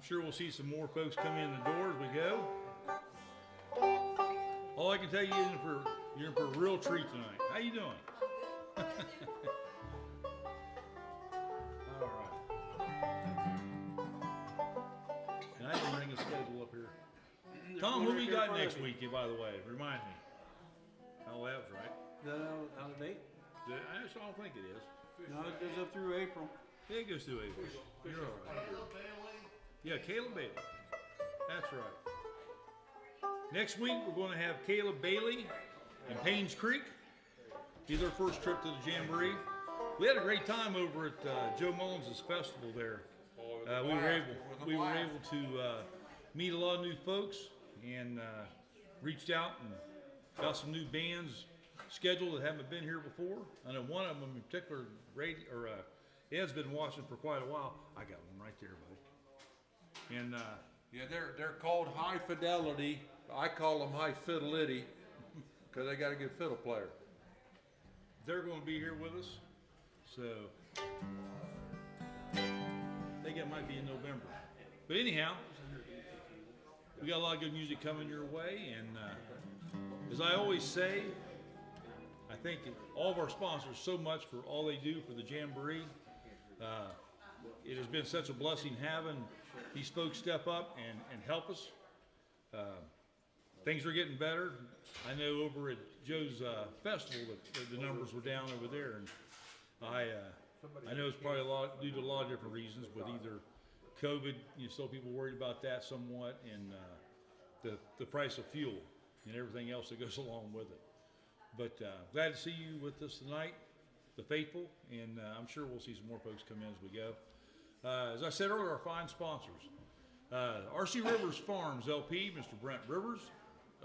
sure we'll see some more folks come in the door as we go. All I can tell you is you're in for a real treat tonight. How you doing? All right. And I didn't bring a schedule up here. Tom, who we got next week, by the way? Remind me. Oh, that was right. Is that out of date? I just don't think it is. No, it goes up through April. Yeah, it goes through April. You're all right. Yeah, Caleb Bailey. That's right. Next week, we're going to have Caleb Bailey in Paynes Creek. He's our first trip to the Jamboree. We had a great time over at Joe Mullins' festival there. We were able to meet a lot of new folks and reached out and got some new bands scheduled that haven't been here before. I know one of them in particular, Ed's been watching for quite a while. I got one right there, buddy. And yeah, they're called High Fidelity. I call them High Fidelity because they got a good fiddle player. They're going to be here with us, so I think it might be in November. But anyhow, we got a lot of good music coming your way, and as I always say, I thank all of our sponsors so much for all they do for the Jamboree. It has been such a blessing having these folks step up and help us. Things are getting better. I know over at Joe's festival that the numbers were down over there, and I know it's probably due to a lot of different reasons, but either COVID, still people worried about that somewhat, and the price of fuel and everything else that goes along with it. But glad to see you with us tonight, the faithful, and I'm sure we'll see some more folks come in as we go. As I said earlier, our fine sponsors. R.C. Rivers Farms LP, Mr. Brent Rivers,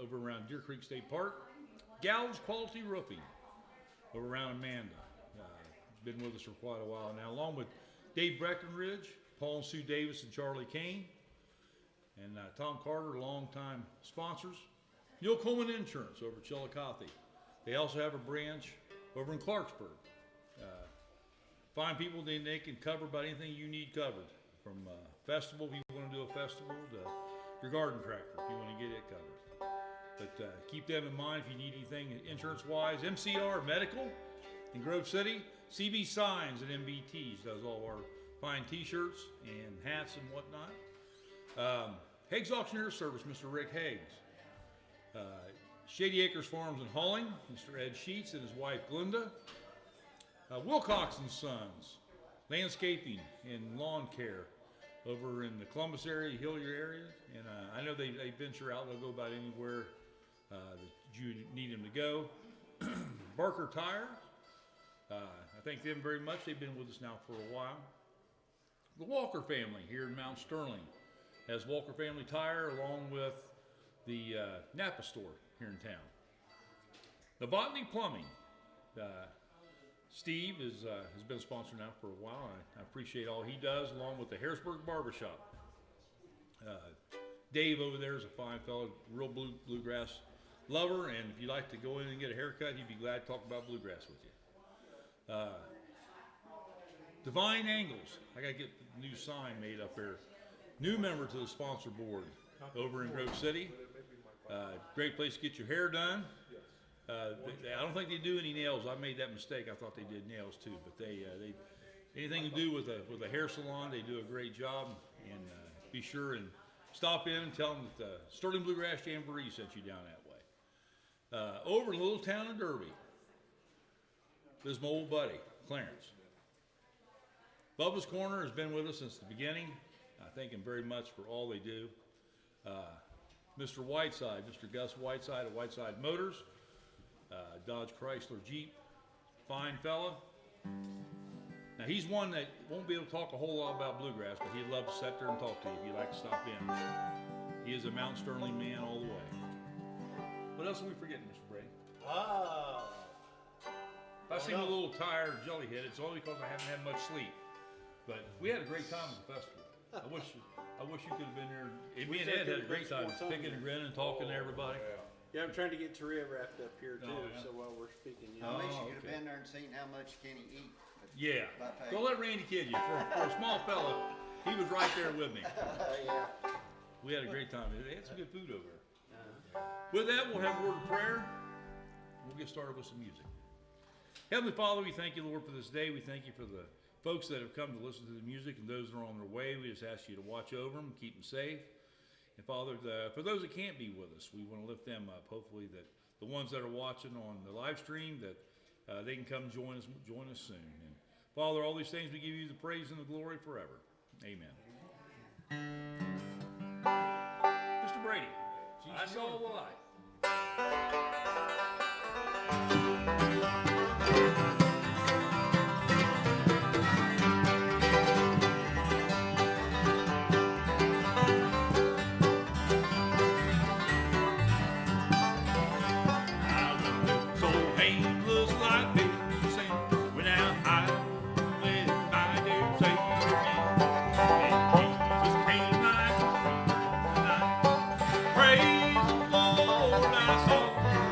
over around Deer Creek State Park. Gals Quality Roofing, over around Amanda. Been with us for quite a while now, along with Dave Breckenridge, Paul and Sue Davis, and Charlie Kane, and Tom Carter, longtime sponsors. Neil Coleman Insurance over at Chillicothe. They also have a branch over in Clarksburg. Fine people, they can cover about anything you need covered. From festival, if you want to do a festival, to your garden tractor, if you want to get it covered. But keep them in mind if you need anything insurance-wise. MCR Medical in Grove City. CB Signs and MBTs does all our fine t-shirts and hats and whatnot. Hague's Auctioneer Service, Mr. Rick Hagues. Shady Acres Farms and Hauling, Mr. Ed Sheets and his wife Glenda. Wilcox and Sons, landscaping and lawn care over in the Columbus area, Hillier area. And I know they venture out, they'll go about anywhere that you need them to go. Barker Tire, I thank them very much. They've been with us now for a while. The Walker family here in Mount Sterling has Walker Family Tire along with the Napa store here in town. The Botany Plumbing. Steve has been a sponsor now for a while. I appreciate all he does, along with the Harrisburg Barbershop. Dave over there is a fine fellow, real bluegrass lover, and if you'd like to go in and get a haircut, he'd be glad to talk about bluegrass with you. Divine Angles. I got to get the new sign made up there. New member to the sponsor board over in Grove City. Great place to get your hair done. I don't think they do any nails. I made that mistake. I thought they did nails too, but they anything to do with a hair salon, they do a great job. And be sure and stop in and tell them that the Sterling Bluegrass Jamboree sent you down that way. Over in the little town of Derby, this is my old buddy Clarence. Bubba's Corner has been with us since the beginning. I thank him very much for all they do. Mr. Whiteside, Mr. Gus Whiteside of Whiteside Motors. Dodge Chrysler Jeep, fine fella. Now he's one that won't be able to talk a whole lot about bluegrass, but he'd love to sit there and talk to you if you'd like to stop in. He is a Mount Sterling man all the way. What else are we forgetting, Mr. Brady? If I seem a little tired, jellyhead, it's only because I haven't had much sleep. But we had a great time at the festival. I wish you could have been there. Me and Ed had a great time picking and grinning and talking to everybody. Yeah, I'm trying to get Taria wrapped up here too. Oh, yeah. So while we're speaking, I wish you Oh, could have okay. been there and seen how much Kenny eat. Yeah. Buffet. Don't let Randy kid you. For a small fella, he was right there with me. Yeah. We had a great time. They had some good food over there. Uh-huh. With that, we'll have a word of prayer. We'll get started with some music. Heavenly Father, we thank you, Lord, for this day. We thank you for the folks that have come to listen to the music and those that are on their way. We just ask you to watch over them, keep them safe. And Father, for those that can't be with us, we want to lift them up. Hopefully that the ones that are watching on the live stream, that they can come join us soon. And Father, all these things we give you the praise and the glory forever. Amen. Mr. Brady, I saw the light. Praise the Lord, I saw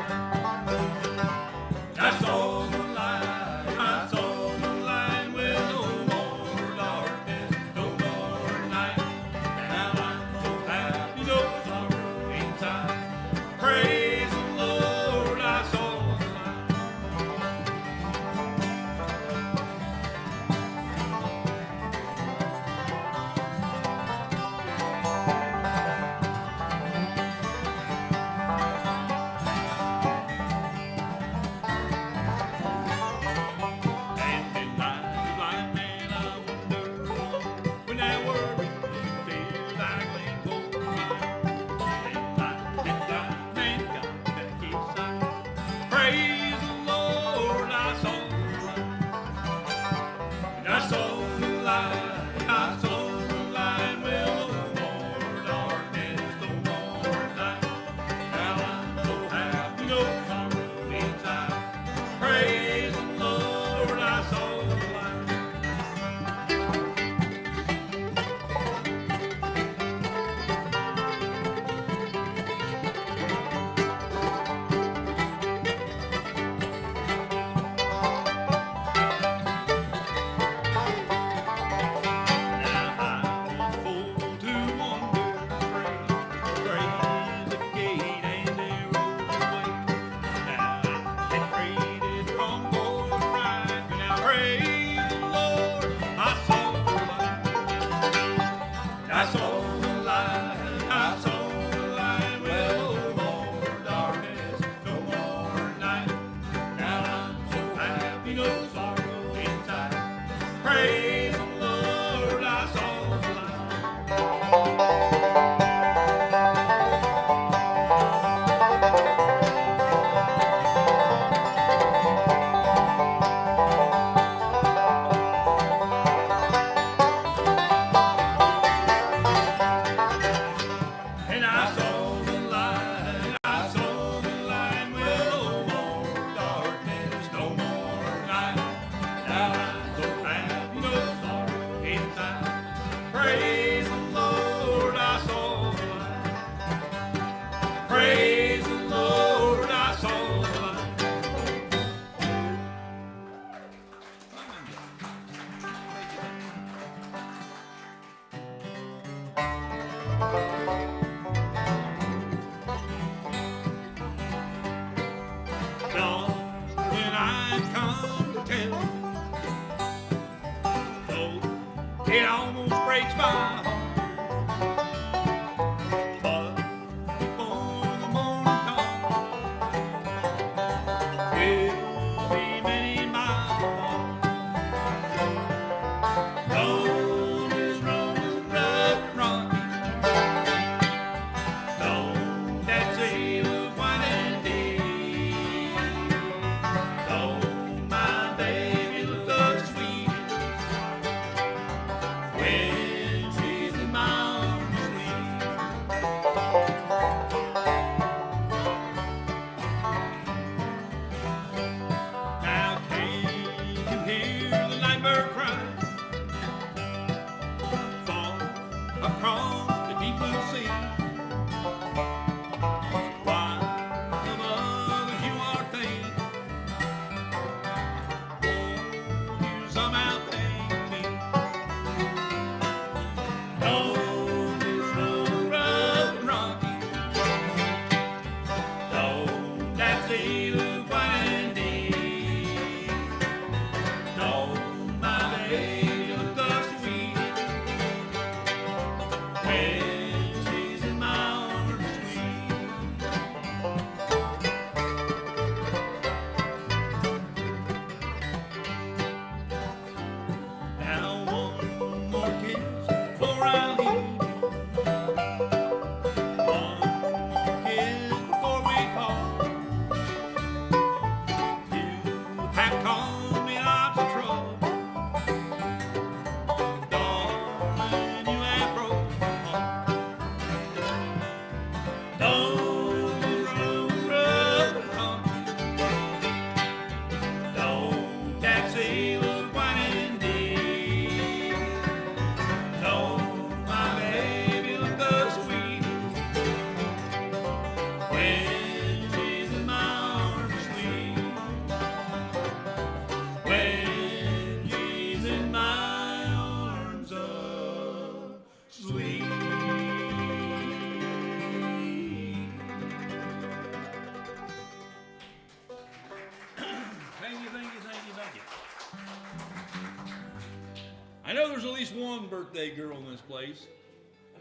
know there's at least one birthday girl in this place.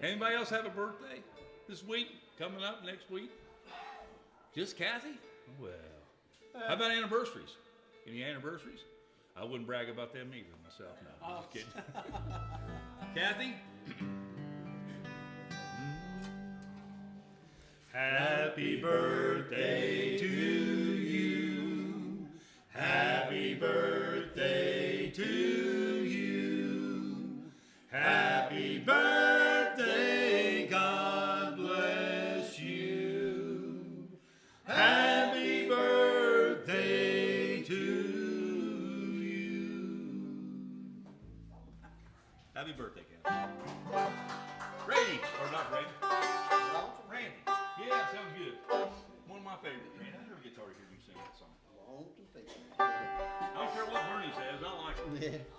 Anybody else have a birthday this week? Coming up next week? Just Kathy? Well, how about anniversaries? Any anniversaries? I wouldn't brag about them either myself. No, I'm just kidding. Kathy? Happy birthday to you. Happy birthday to you. Happy birthday, God bless you. Happy birthday to you. Happy birthday, Kathy. Randy, or not Randy. Randy. Yeah, sounds good. One of my favorites, man. I never get tired of hearing you sing that song. I don't care what Bernie says, I like it.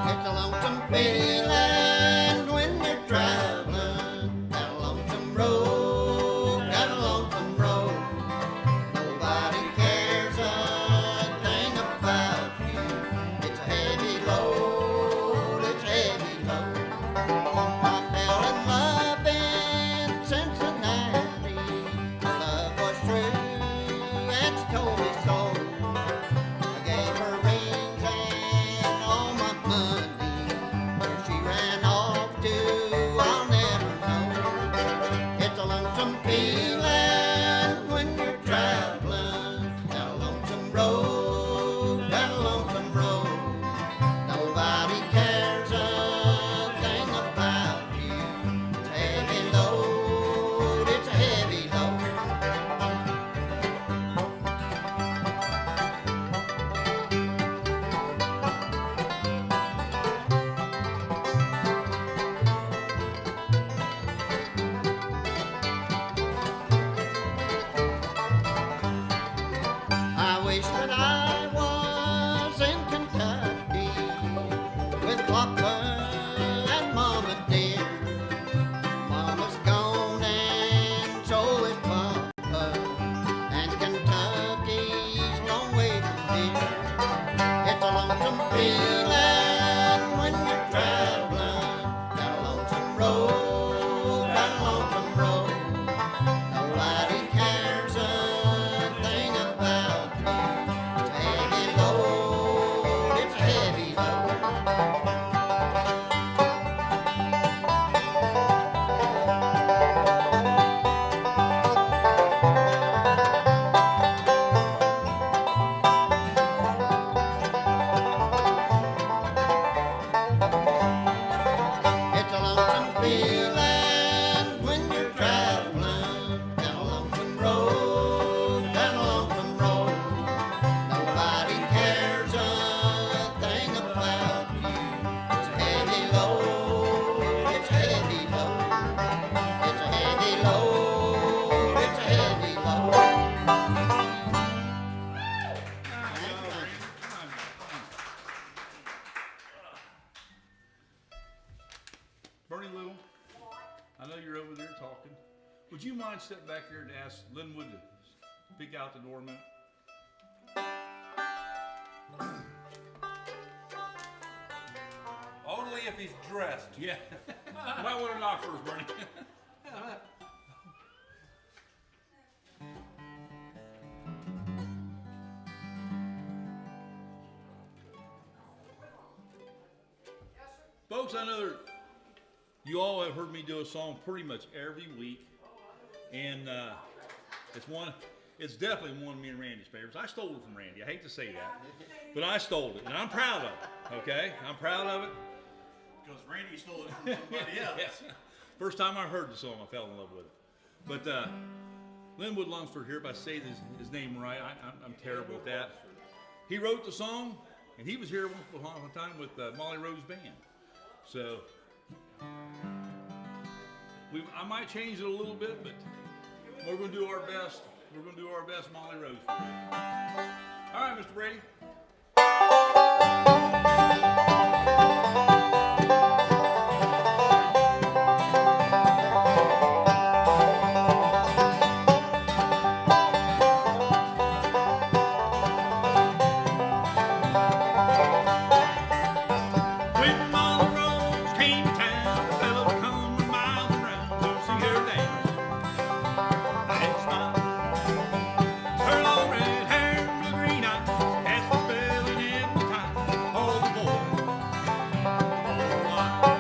It's a lonesome feeling when you're traveling down a lonesome road, down a lonesome road. Nobody cares a thing about you. It's a heavy load, it's a heavy load. I fell in love in Cincinnati. Her love was true and she told me so. I gave her rings and all my money. Where she ran off to, I'll never know. It's a lonesome feeling when you're traveling down a lonesome road, down a lonesome road. Nobody cares a thing about you. It's a heavy load, it's a heavy load. I wish that I was in Kentucky with Papa and Mama dear. Mama's gone and so is Papa, and Kentucky's a long way from here. It's a lonesome feeling when you're traveling down a lonesome road, down a lonesome road. Nobody cares a thing about you. It's a heavy load, it's a heavy load. It's a lonesome feeling when you're traveling down a lonesome road, down a lonesome road. Nobody cares a thing about you. It's a heavy load, it's a heavy load. It's a heavy load, it's a heavy load. Bernie Little, I know you're over there talking. Would you mind stepping back here and ask Linwood to peek out the door a minute? Only if he's dressed. Yeah. Might want to knock first, Bernie. Folks, I know you all have heard me do a song pretty much every week, and it's definitely one of me and Randy's favorites. I stole it from Randy. I hate to say that, but I stole it, and I'm proud of it. Okay, I'm proud of it. Because Randy stole it from somebody else. Yeah. First time I heard the song, I fell in love with it. But Linwood Lunsford here, if I say his name right, I'm terrible at that. He wrote the song, and he was here once upon a time with Molly Rose Band. So I might change it a little bit, but we're going to do our best. We're going to do our best, Molly Rose. All right, Mr. Brady. When Mama Rose came to town, the fellows come miles around to see her dance. And smile. Her long red hair and blue green eyes cast a spell in every time. All the boys, all the while.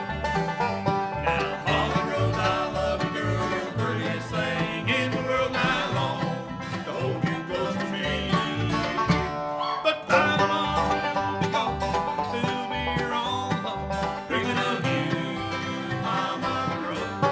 Now, Molly Rose, I love you, girl. You're the prettiest thing in the world night long. To hold you close to me. But by tomorrow you'll be gone. I'll still be here all alone, dreaming of you, my Molly Rose.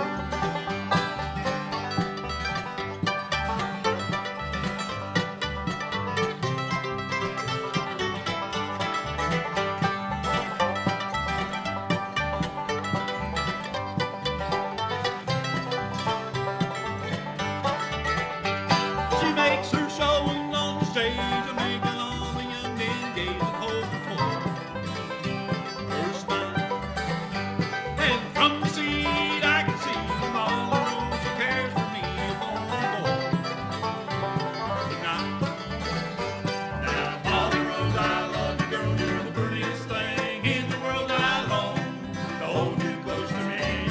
She makes her showing on the stage and making all the young men gaze and hold her close. Her smile, and from the seat I can see Molly Rose, she cares for me upon the board tonight. Now, Molly Rose, I love you, girl. You're the prettiest thing in the world. I long to hold you close to me.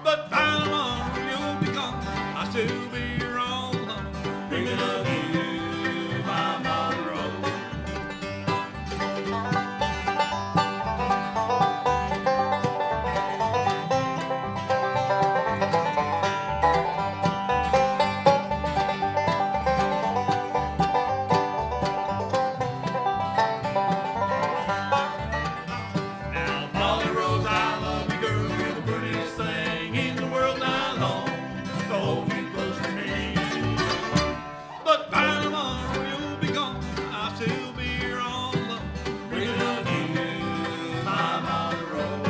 But by tomorrow you'll be gone. I'll still be here all alone, dreaming of you, my Molly Rose. Now, Molly Rose, I love you, girl. You're the prettiest thing in the world. I long to hold you close to me. But by tomorrow you'll be gone. I'll still be here all alone, dreaming of you, my Molly Rose.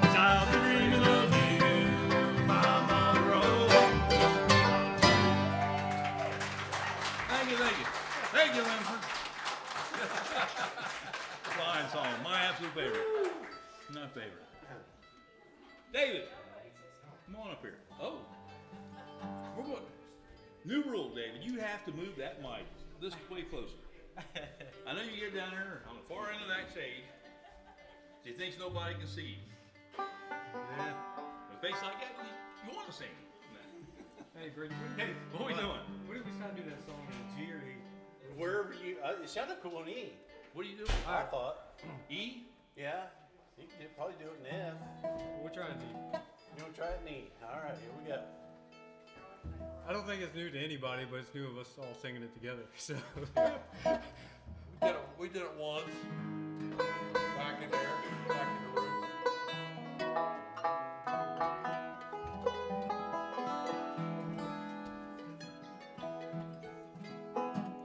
Yes, I'll be dreaming of you, my Molly Rose. Thank you, thank you. Thank you, Linford. Fine song, my absolute favorite. My favorite. David, come on up here. Oh, we're going. New rule, David. You have to move that mic this way closer. I know you get down there on the far end of that stage. She thinks nobody can see you. Yeah. With a face like that, you want to sing. Hey, Brady, Hey, what are we doing? what if we try to do that song in a G or E? Wherever you, it sounded cool in E. What are you doing? I thought. E? Yeah, you could probably do it in F. We'll try in G. You want to try it in E? All right, here we go. I don't think it's new to anybody, but it's new of us all singing it together. So We did it once. Back in there, back in the room.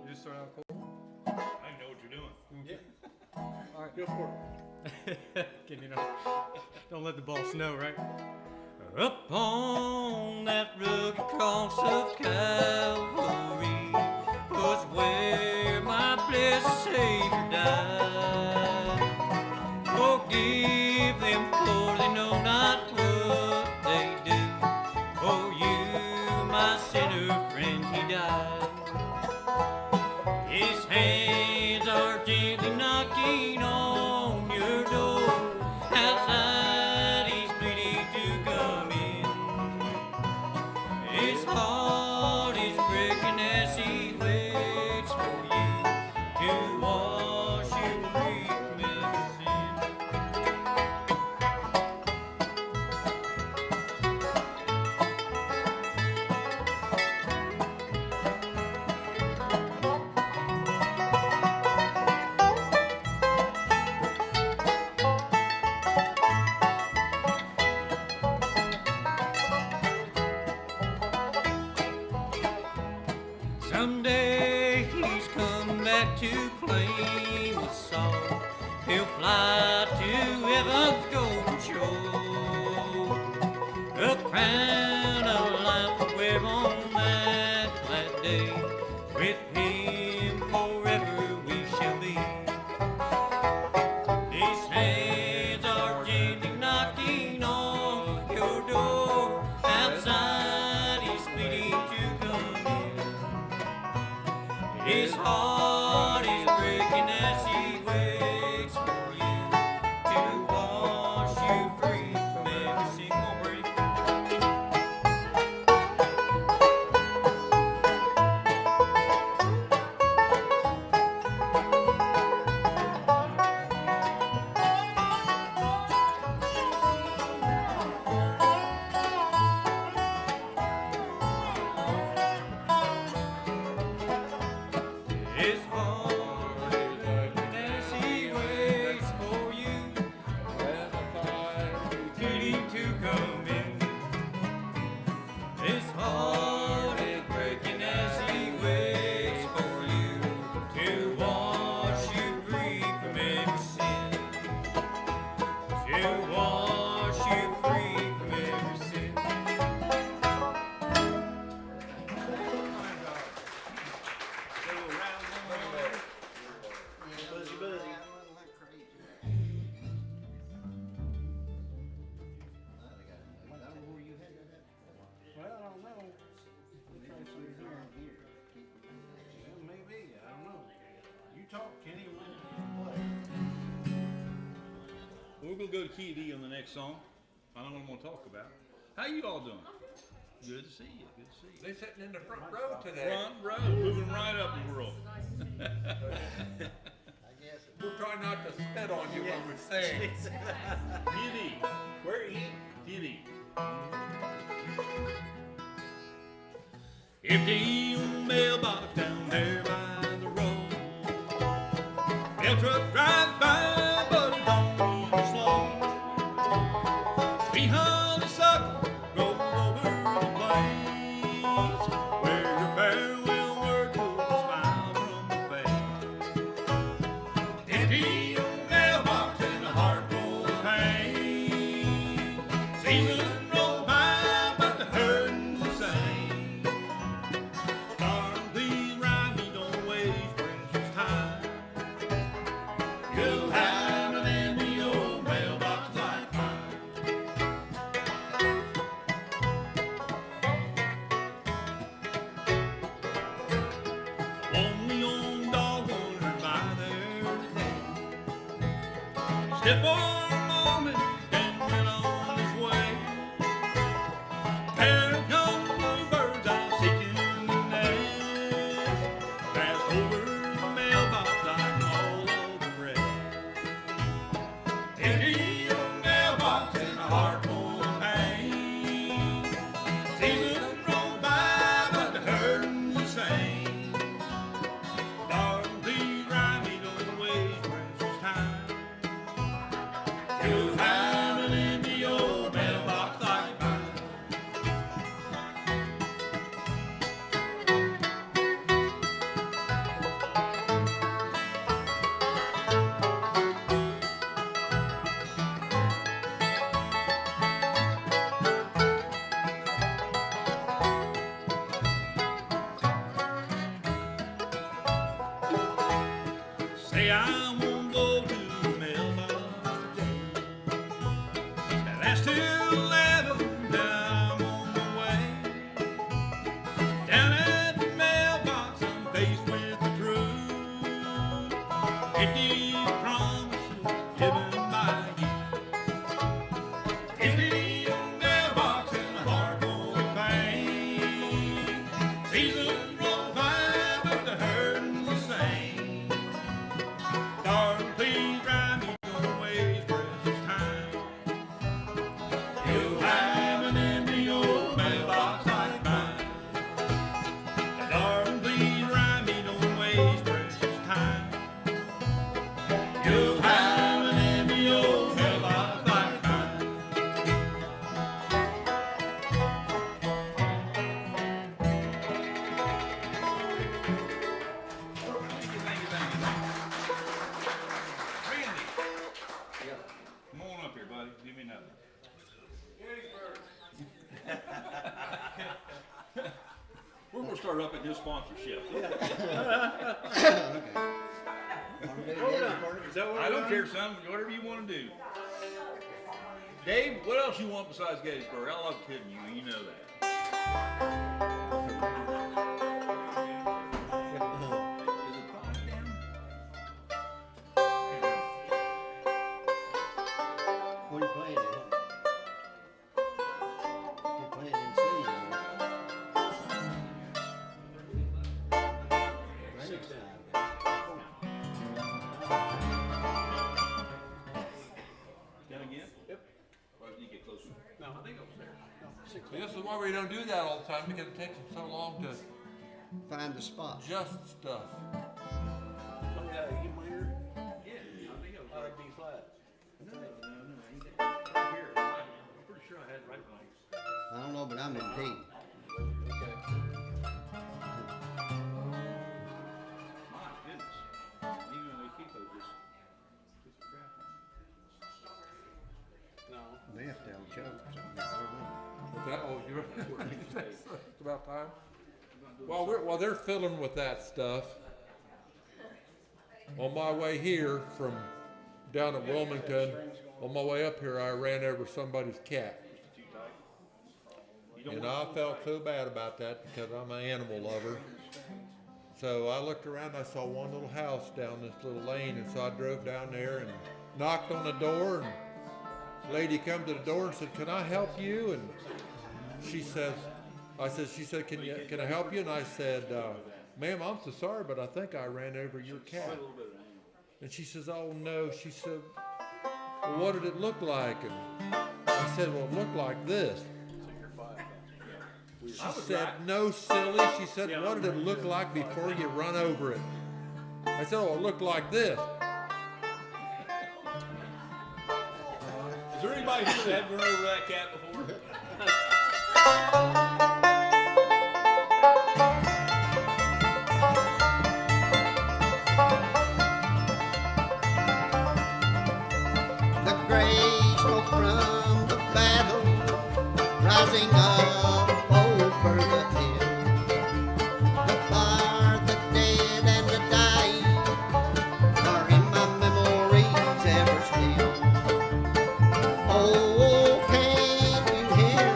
you just start out cold. I know what you're doing. Yeah, All right. go for it. Can you know? Don't let the ball snow, right? Up on that rugged cross of Calvary was where my blessed Savior died. Forgive them, for they know not what they do. For you, my sinner friend, he died. His hands are gently knocking on your door. Outside, he's pleading to come in. His heart is breaking as he waits for you to wash you free from every sin. Someday he's come back to claim his soul. He'll fly to heaven's golden shore. A crown of life will wear on that glad day. With him forever we shall be. His heart is breaking as he waits for you to wash you free from every sin. Come on, Brady. His heart is breaking as he waits for you, needing to come in. His heart is breaking as he waits for you to wash you free from every sin. To wash you free from every sin. Buzzy, buzzy. Well, I don't know. Try some here. Well, maybe. I don't know. You talk, Kenny. We're gonna go to Key D on the next song. I don't know what I'm gonna talk about. How you all doing? Good to see you. Good to see you. They sitting in the front row today. Front row, moving right up the world. We're trying not to spit on you when we sing. Key D. Where eat? Key D. Empty mailbox down there by the road. Mail truck drives by, but it don't move slow. Sweet honeysuckle grows over the place where your farewell word puts a smile from the face. Empty mailbox and a heart full of pain. Seasons roll by, but the hurting's the same. Darling, please ride me, don't waste precious time. You'll have an empty old mailbox like mine. Lonely old dog wandered by there today. Step for a moment, then went on his way. There come the birds out seeking the nest. Passed over the mailbox like all of the rest. Empty old mailbox and a heart full of pain. Seasons roll by, but the hurting's the same. Darling, please ride me, don't waste precious time. You'll have an empty old mailbox like mine. Say I won't go to the mailbox today. Now that's till 11, now I'm on my way. Down at the mailbox, I'm faced with the truth. Empty promises given by you. Empty mailbox and a heart full of pain. Seasons roll by, but the hurting's the same. Darling, please ride me, don't waste precious time. You'll have an empty old mailbox like mine. Darling, please ride me, don't waste precious time. You'll have an empty old mailbox like mine. Thank you. Randy. Come on up here, buddy. Give me another. We're gonna start up at his sponsorship. Is that what I don't we're care, doing? son. Whatever you want to do. Dave, what else you want besides Gettysburg? I love kidding you. You know that. Down again? Yep. Or did you get closer? No, I think I was there. No, 6 See, this is why we don't do that all the time, because it takes them so long to Find the spot. adjust stuff. Oh, yeah, you minor? Yeah, I think I was Oh, right. it'd be flat. No, he did. Right here. I'm pretty sure I had it right when I don't know, but I'm in D. Okay. My goodness. Even when they keep those, just put the crap on. No. Meth down choke. I don't know. Is that, oh, you're, it's about time. While they're fiddling with that stuff, on my way here from down at Wilmington, on my way up here, I ran over somebody's cat. And I felt so bad about that because I'm an animal lover. So I looked around, I saw one little house down this little lane, and so I drove down there and knocked on the door, and the lady come to the door and said, "Can I help you?" And she said, can I help you? And I said, "Ma'am, I'm so sorry, but I think I ran over your cat." And she says, "Oh no." She said, "Well, what did it look like?" And I said, "Well, it looked like this." She said, "No, silly." She said, "What did it look like before you run over it?" I said, "Oh, it looked like this." Is there anybody here that had run over that cat before? The gray smoke from the battle rising up over the hill. The fire, the dead, and the dying are in my memories ever still. Oh, can you hear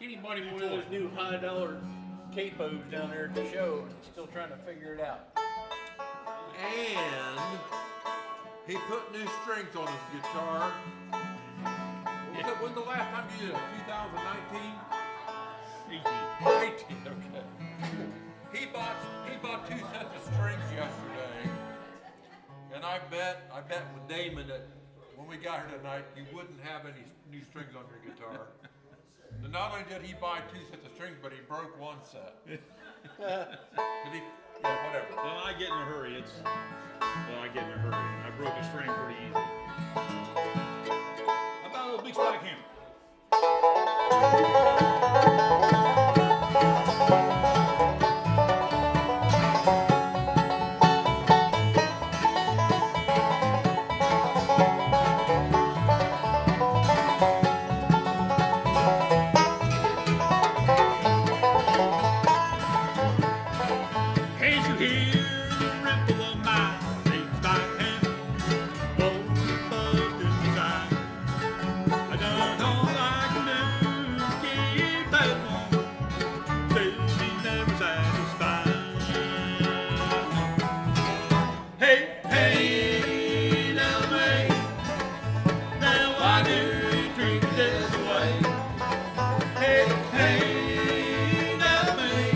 Kenny bought him one of those new $5 capos down there at the show, and he's still trying to figure it out. And he put new strings on his guitar. When's the last time you did it? 2019? 18, okay. He bought 2 sets of strings yesterday, and I bet with Damon that when we got here tonight, you wouldn't have any new strings on your guitar. And not only did he buy 2 sets of strings, but he broke 1 set. Whatever. Well, I get in a hurry. I get in a hurry. I broke a string pretty easy. How about a little big spike hammer? Can't you hear the ripple of my big spike hammer? Blow above inside. I done all I can do to keep that one. Still be never satisfied. Hey, hey, now May, now why do you treat me this way? Hey, hey, now May,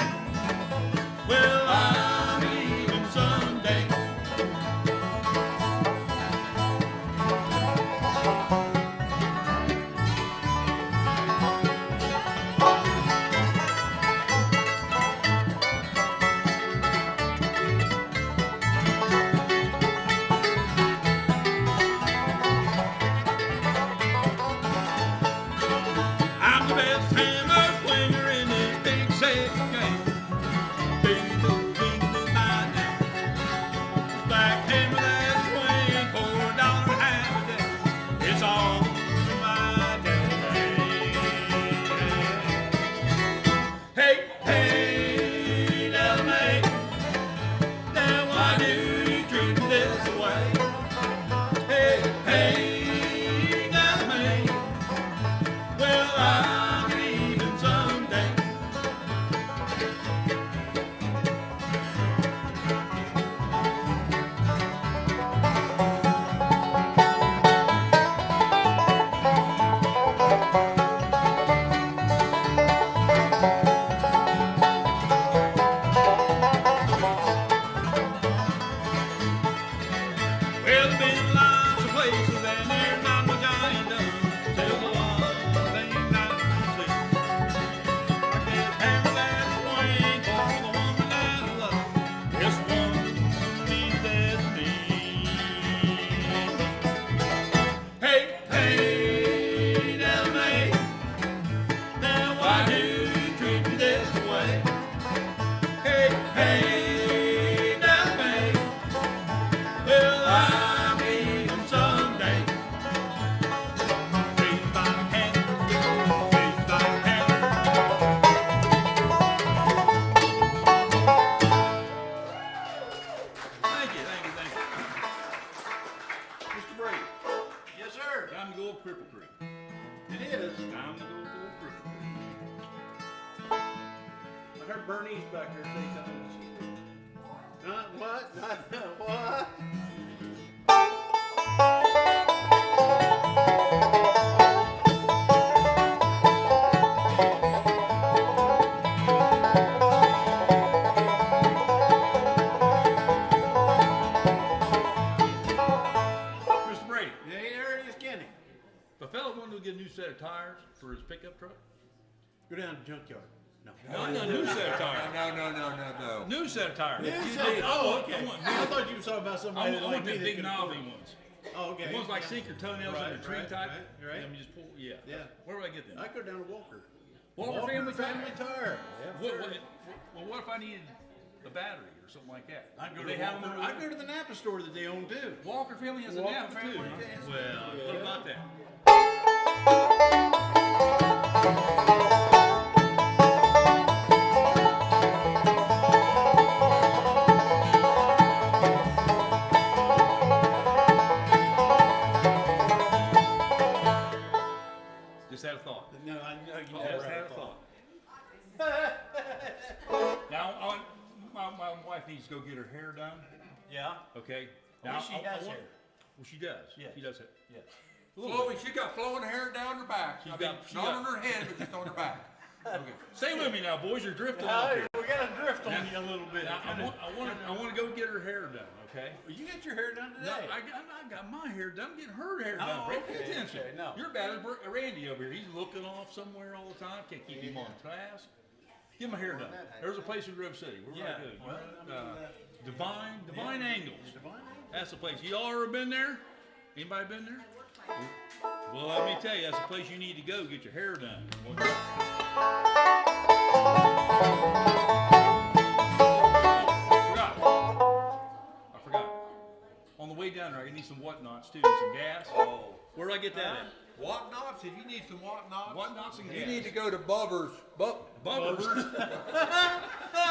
well I'm leaving someday. I'm the best hammer swinger in this big second game. Baby, don't think to my name. Black hammer that swing for $1 a half a day. It's all in my day. Hey, hey, now May, now why do you treat me this way? Hey, hey, now May, well I'm leaving someday. Well, there's been lots of places and there's not much I ain't done. There's a lot of things I can see. Like this hammer that swing for the woman that I love. This one means destiny. Hey, hey, now May, now why do you treat me this way? Hey, hey, now May, well I'm leaving someday. Big spike hammer, big spike hammer. Thank you. Mr. Brady, Yes, sir. time to go up Cripple Creek. It is. Time to go up Cripple Creek. I heard Bernice back there say something. What? What? Mr. Brady, Yeah, there it is, Kenny. if a fellow wanted to get a new set of tires for his pickup truck, Go down to the junkyard. No. no, new set of tires. No. New set of tires. New You set. did- Oh, okay. I want, I thought you were talking about I somebody want, I like want me the that big could knobby afford it. ones. Oh, okay. The ones like Yeah. sink your toenails Right, in a tree right, type. right. Let me just pull. Yeah. Yeah. Where would I get them? I go down to Walker. Walker Family Family Tire. Tire. Well, what if I needed a battery or something like that? I go Do to they have them Walker. over I there? go to the Napa store that they own too. Walker Family has a Walker Napa too. Family, Huh? yes. Well, what about that? Just had a thought. No, I know you Just never had had a thought. my wife needs to go get her hair done. Yeah. Okay. Well, she has want- hair. Well, she does. Yes. She does it. Yes. Flowing, she got flowing hair down her back. She's I mean, got- she not got- on her head, but just on her back. Okay. Stay with me now, boys. You're drifting off here. We got to drift on you a little bit. Now, I want to go get her hair done. Okay. Well, you get your hair done today. No, I got my hair done. I'm getting her hair done. Oh, Ray, pay okay, attention. okay, no. You're bad as Randy over here. He's looking off somewhere all the time. Can't keep him on task. Get my hair done. There's a place in Grove City. We're Yeah, right good. well, I mean, Divine Angles. Divine. That's the place. Y'all ever been there? Anybody been there? Well, let me tell you, that's the place you need to go get your hair done. I forgot. On the way down there, I need some whatnots too, some gas. Oh. Where do I get that at? Whatnots? If you need some whatnots, Whatnots and gas. you need to go to Bubba's. Bubbers.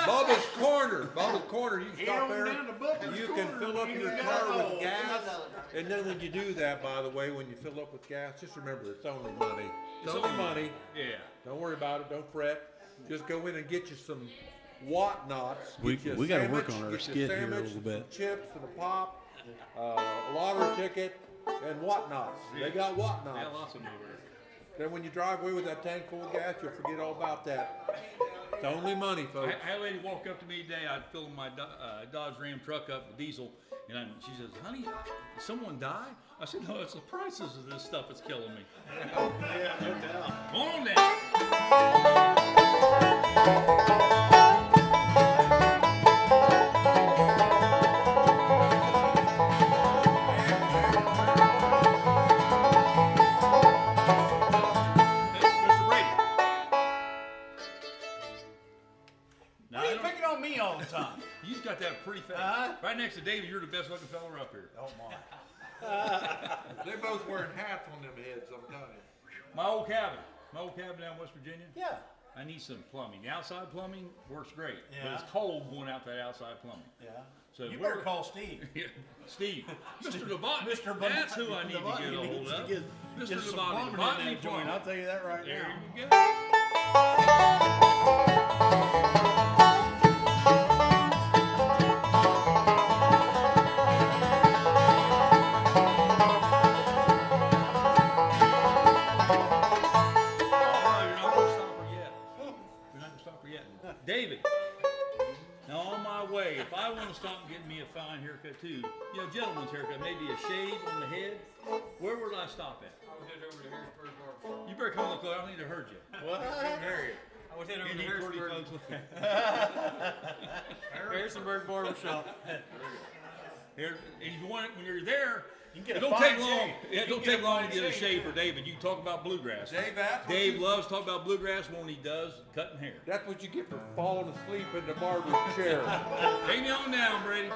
Bubba's Corner. Bubba's Corner. You can Head stop on there. down to Bubba's and you Corner can fill up and your you car got- with gas. And then when you do that, by the way, when you fill up with gas, just remember it's only money. It's only money. Yeah. Don't worry about it. Don't fret. Just go in and get you some whatnots. We Get you a gotta work sandwich, on our get you skit here a sandwich, little bit. Some chips and a pop, a lottery ticket, and whatnots. They got Yeah, whatnots. lots of them over there. Then when you drive away with that tank full of gas, you'll forget all about that. It's only money, folks. I had a lady walk up to me today. I'd filling my Dodge Ram truck up with diesel, and she says, "Honey, did someone die?" I said, "No, it's the prices of this stuff that's killing me." Yeah, no doubt. Come on down. Mr. Brady. Now, Why are you picking on me all the time? you've got that pretty face. Right next to David, you're the best looking fella up here. Oh, my. They're both wearing hats on them heads, I'm telling you. My old cabin down in West Virginia. Yeah. I need some plumbing. The outside plumbing works great, but Yeah. it's cold going out that outside plumbing. Yeah. So You we're- better call Steve. Yeah, Steve, Mr. Devon, Mr. that's who I need to get a hold needs to of. get Mr. some Devon, plumbing in Botany that joint. I'll Plumbing. tell you that right There now. you go. Oh, you're not gonna stop her yet. You're not gonna stop her yet. David, now on my way, if I want to stop and get me a fine haircut too, gentleman's haircut, maybe a shave on the head, where would I stop at? You better come look close. I don't need to hurt you. What? I was heading over to Any pretty Harrisburg, folks? Harrisonburg Barbershop. Here, and if you want it when you're there, You can get it a don't fine take long. shave. Yeah, it You don't can take get a long to fine get a shave, shave for David. You can talk about bluegrass. Dave, that's what Dave you- loves talking about bluegrass when he does cutting hair. That's what you get for falling asleep in the barber's chair. Take me on down, Brady.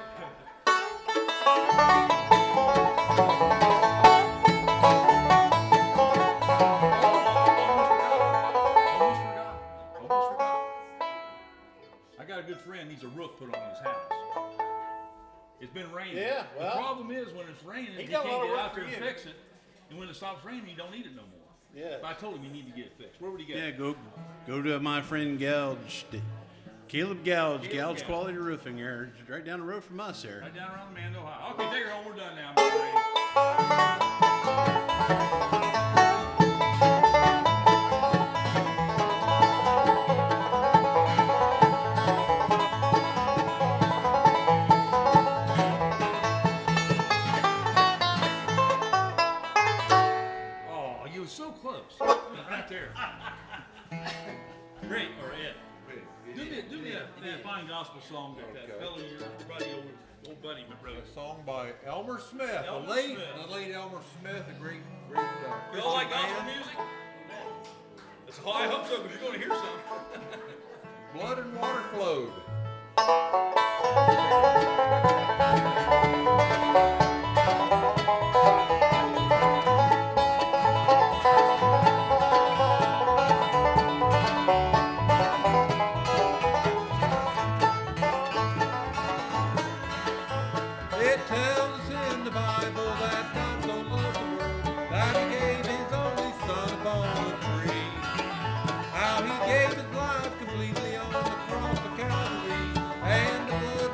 Almost forgot. I got a good friend. Needs a roof put on his house. It's been raining. Yeah, well, the problem is when it's raining, he he got a can't lot of get work out there for and you. fix it. And when it stops raining, he don't need it no more. Yeah. But I told him he need to get it fixed. Where would he go? Yeah, go to my friend Gouge, Caleb Gouge, Caleb Gouge Gouge. Quality Roofing here, right down the road from us there. Right down around Amanda, Ohio. Okay, take her home. We're done now. Mr. Brady. Oh, you were so close. Right there. Great, or Ed. Do me that fine gospel song that Okay. fellow, your buddy, old buddy wrote. A song by Elmer Smith, Elmer the late Smith. Elmer Smith, a great You all like Christian gospel man. music? That's all I hope so, because you're going to hear some. Blood and water flowed. It tells us in the Bible that God so loved the world that He gave His only Son upon a tree. How He gave His life completely on the cross of Calvary, and the blood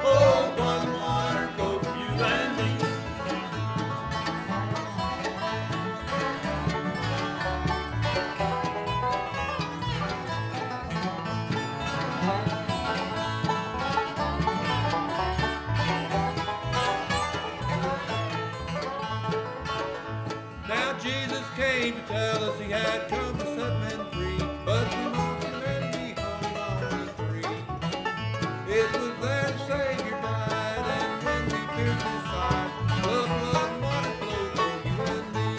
Oh, one water go for you and me. Now Jesus came to tell us he had come to set men free, but we mocked him and we hung on the tree. It was there the Savior died, and when we pierced his side, the blood and water flowed for you and me.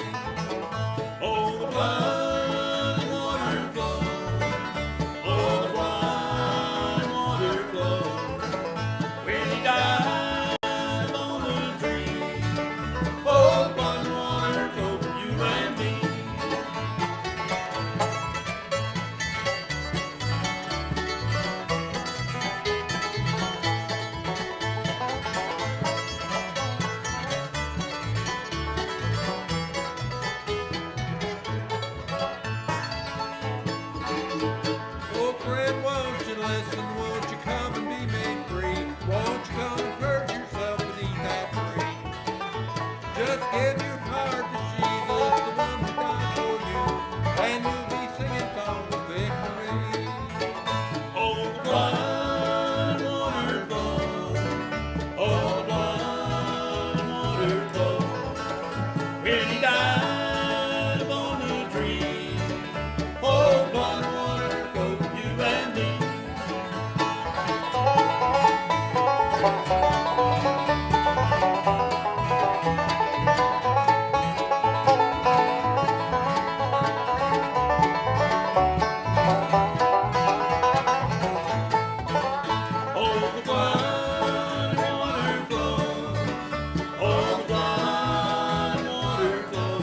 Oh, the blood and water flow. Oh, the blood and water flow. When he died on the tree. Oh, the blood and water flow for you and me. Oh, friend, won't you listen? Won't you come and be made free? Won't you come and purge yourself and eat that tree? Just give your heart to Jesus, the one who died for you, and you'll be singing songs of victory. Oh, the blood and water flow. Oh, the blood and water flow. When he died upon the tree. Oh, blood and water flow for you and me. Oh, the blood and water flow. Oh, the blood and water flow.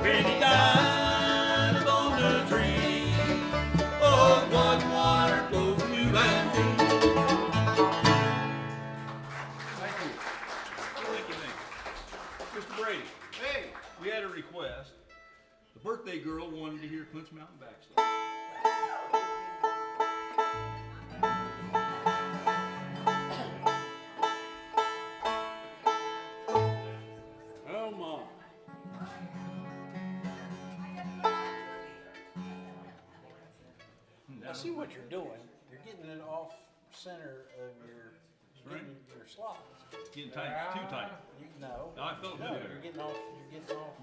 When he died upon the tree. Oh, blood and water flow for you and me. Thank you. Thank you, thank you. Mr. Brady, Hey, we had a request. The birthday girl wanted to hear Clinch Mountain Backslide. oh my. I see what you're doing. You're getting it off center of your Right. your slots. Getting tight, too tight. No. I felt No, good there. you're getting off. You're getting off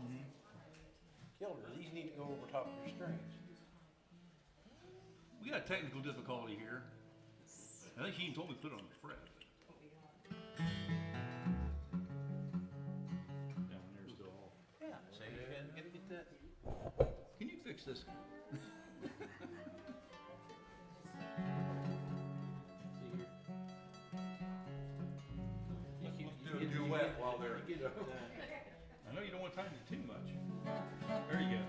kilter. These need to go over top of your strings. We got a technical difficulty here. I think he even told me to put it on the fret. Down there still all. Yeah. So you gotta get that. Can you fix this? Do a duet while they're. I know you don't want to time it too much. There you go.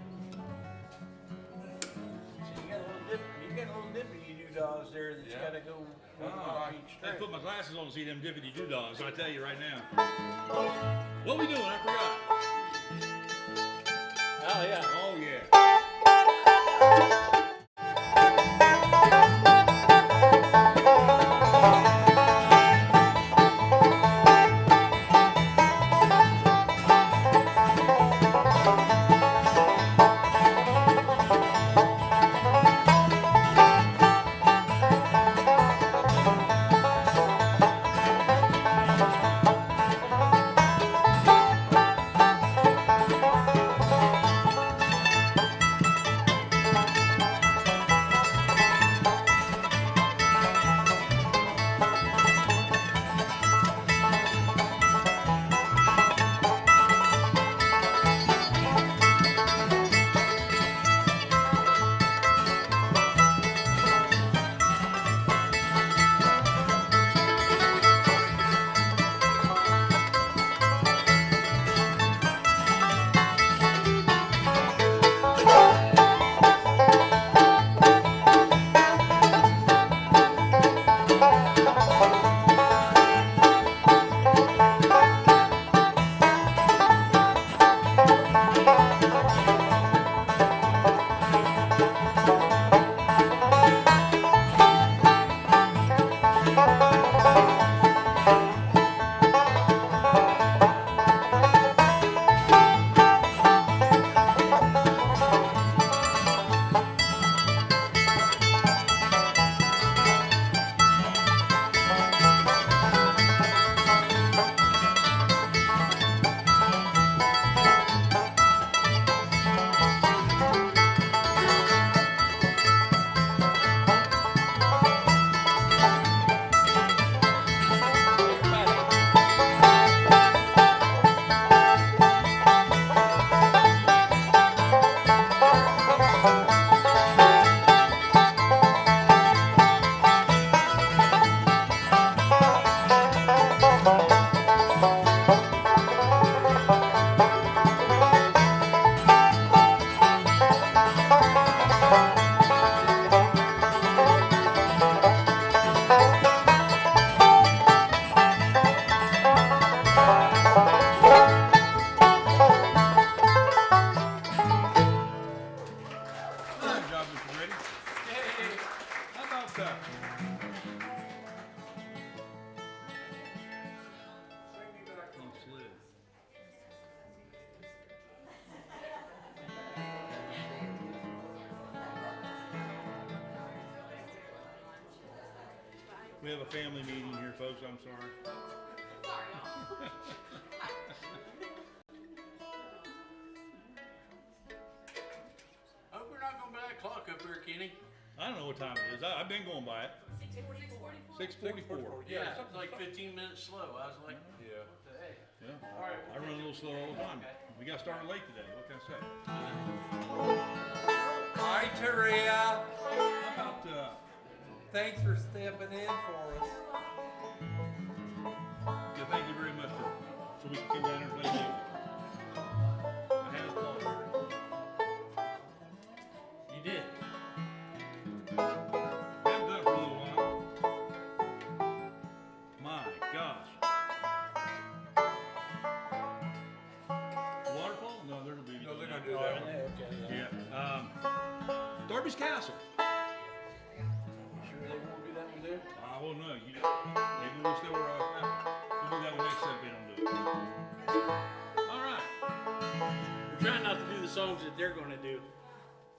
So you got a little dippity doodads there that's gotta go over top of each I string. put my glasses on to see them dippity doodads. I tell you right now. What we doing? I forgot. Oh yeah. Oh yeah. We have a family meeting here, folks. I'm sorry. Hope we're not going by that clock up there, Kenny. I don't know what time it is. I've been going by it. 6:44. Yeah, it's like 15 minutes slow. I was like, Yeah. what the heck? Yeah. I run a little slow all the time. We got started late today. What can I say? Hi, Taria. How about Thanks for stepping in for us. yeah, thank you very much so we can come down here and play music. I had a thought here. You did. Haven't done it for a little while. My gosh. Waterfall? No, they're gonna be. No, they're gonna do that one. Yeah. Darby's Castle. Sure they won't do that one there? I won't know. Maybe we'll still we'll do that one next time they don't do it. All right. We're trying not to do the songs that they're going to do.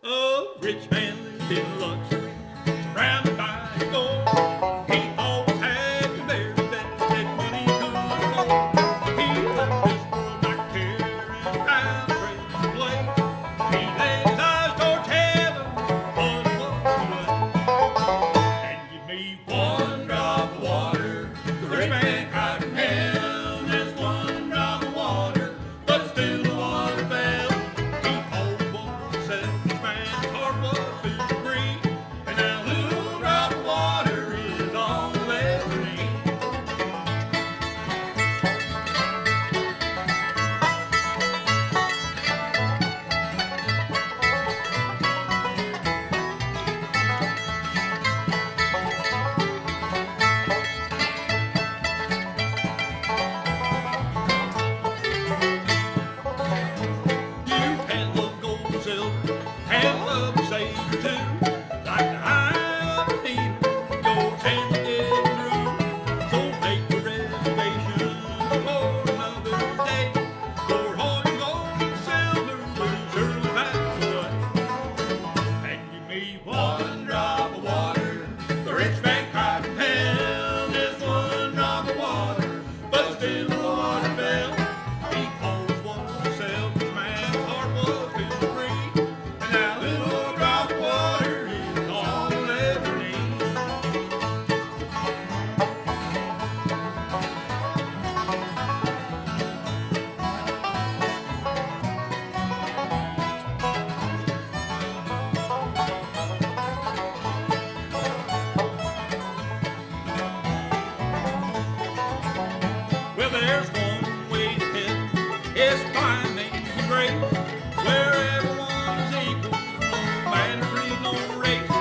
Oh, rich man lived in luxury, surrounded by gold. He always had to bear that money could afford. He loved this world like carrying around a precious blade. He laid his eyes towards heaven, but he walked away. And give me one drop of water. The rich man cried from hell. There's one drop of water, but still the water fell. He always wanted to sell. This man's heart was filled with greed, and now little drop of water is all he'll ever need. You can love gold and silver, and love a savior too. Like the eye of a needle, your chance of getting through. So make a reservation for another day. For all your gold and silver will surely pass away. And give me one drop of water. The rich man cried from hell. Just one drop of water, but still the water fell. He always wanted to sell. This man's heart was filled with greed, and that little drop of water is all he'll ever need. Well, there's one way to heaven, it's by amazing grace, where everyone is equal, no matter creed, no race.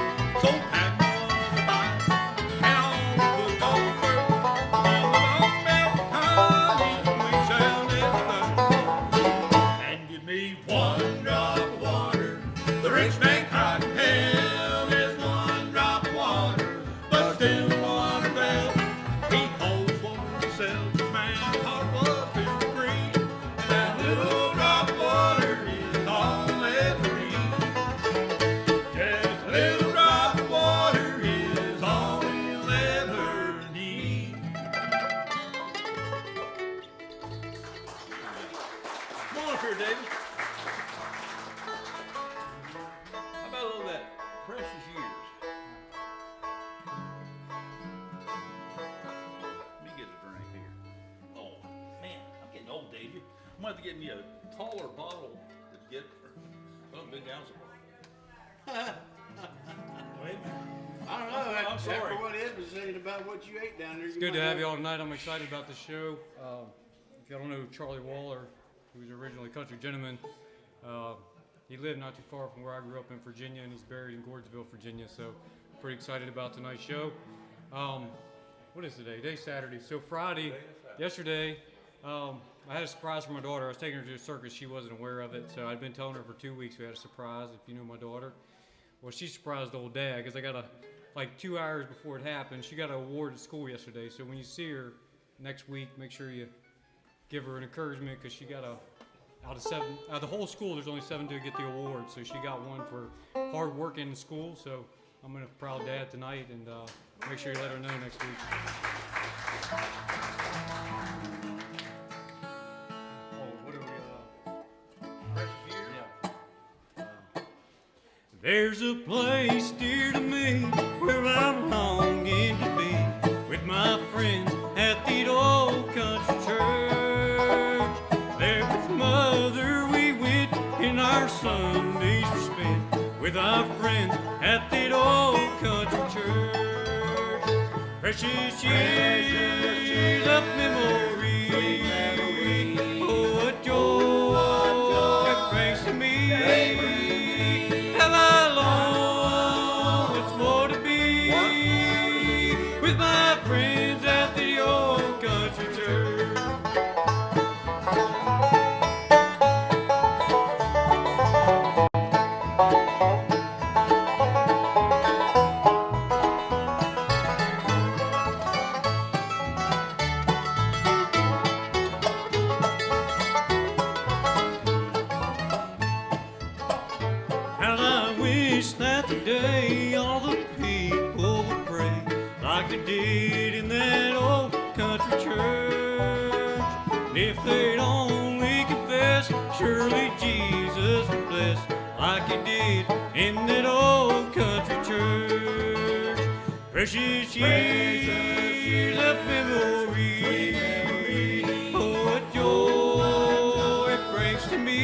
So pack me one goodbye, and I'll put on first. All along Mountain Honey, we shall never thirst. And give me one drop of water. The rich man cried from hell. There's one drop of water, but still the water fell. He always wanted to sell. This man's heart was filled with greed, and that little drop of water is all he'll ever need. Just a little drop of water is all he'll ever need. Come on up here, David. How about a little of that precious years? Let me get a drink here. Oh, man, I'm getting old, Davey. I'm going to have to get me a taller bottle to get, well, big ounce of Wait a minute. I don't know. I'm sorry. After what Ed was saying about what you ate down there. It's good to have you all tonight. I'm excited about the show. If y'all don't know Charlie Waller, who was originally a country gentleman, he lived not too far from where I grew up in Virginia, and he's buried in Gordonsville, Virginia. So, pretty excited about tonight's show. What is today? Today's Saturday. So Friday, yesterday, I had a surprise for my daughter. I was taking her to a circus. She wasn't aware of it. So I'd been telling her for 2 weeks we had a surprise, if you knew my daughter. Well, she surprised old dad because I got like 2 hours before it happened, she got an award at school yesterday. So when you see her next week, make sure you give her an encouragement because she got out of the whole school, there's only 7 to get the award. So she got one for hard work in school. So I'm a proud dad tonight, and Make sure you let her know next week. Oh, what are we Precious Years? Yeah. There's a place dear to me where I'm longing to be with my friends at the old country church. There with Mother we went and our Sundays were spent with our friends at the old country church. Precious years of memory, oh what joy it brings to me. Have I long once more to be with my friends at the old country church. How I wish that today all the people would pray like they did in that old country church. And if they'd only confess, surely Jesus would bless like he did in that old country church. Precious years of memory, oh what joy it brings to me.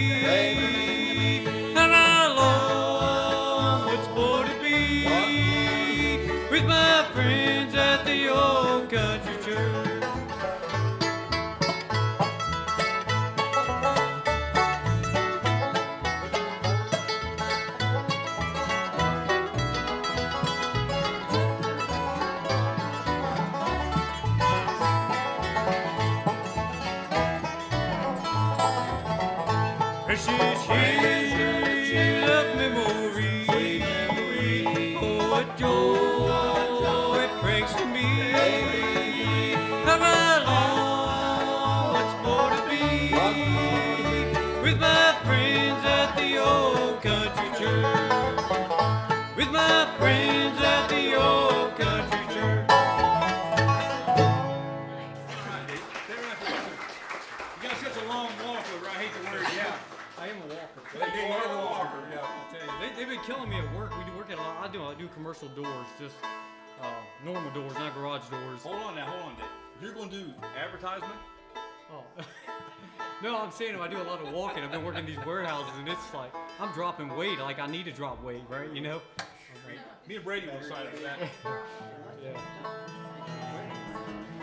And I long once more to be with my friends at the old country church. Precious years of memory, oh what joy it brings to me. Have I long once more to be with my friends at the old country church. With my friends at the old country church. You got such a long walker, I hate the word, yeah. I am a walker. You are a walker, yeah. I'll tell you, they've been killing me at work. We do work at a lot. I do commercial doors, just normal doors, not garage doors. Hold on, Dave. You're gonna do advertisement? Oh. No, I'm saying I do a lot of walking. I've been working in these warehouses, and it's like I'm dropping weight. Like I need to drop weight, right? You know. Me and Brady will sign up for that. Yeah.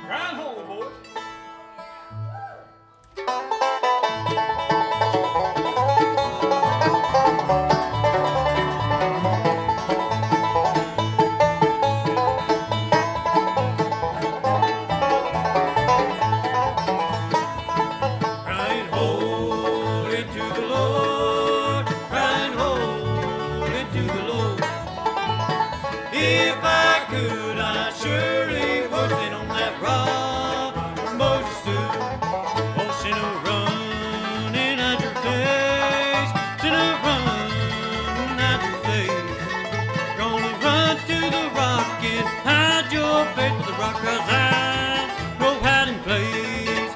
Grind home, boys. Crying holy to the Lord, crying holy to the Lord. If I could, I surely would sit on that rock where Moses stood. Oh, sinner, running at your face, sinner, running at your face. Gonna run to the rock and hide your face, but the rock cries out, no hiding place.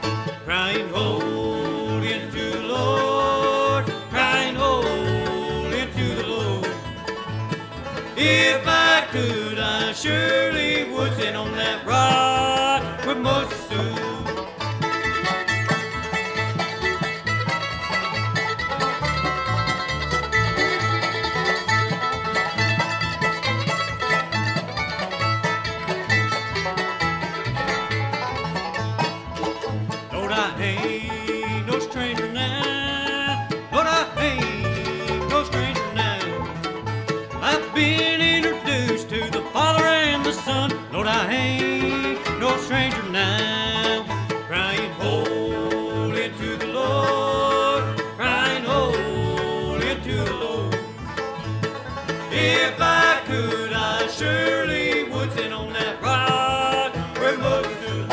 Crying holy to the Lord, crying holy to the Lord. If I could, I surely would sit on that rock where Moses stood. Lord, I ain't no stranger now. Lord, I ain't no stranger now. I've been introduced to the Father and the Son. Lord, I ain't no stranger now. Crying holy to the Lord, crying holy to the Lord. If I could, I surely would sit on that rock where Moses stood.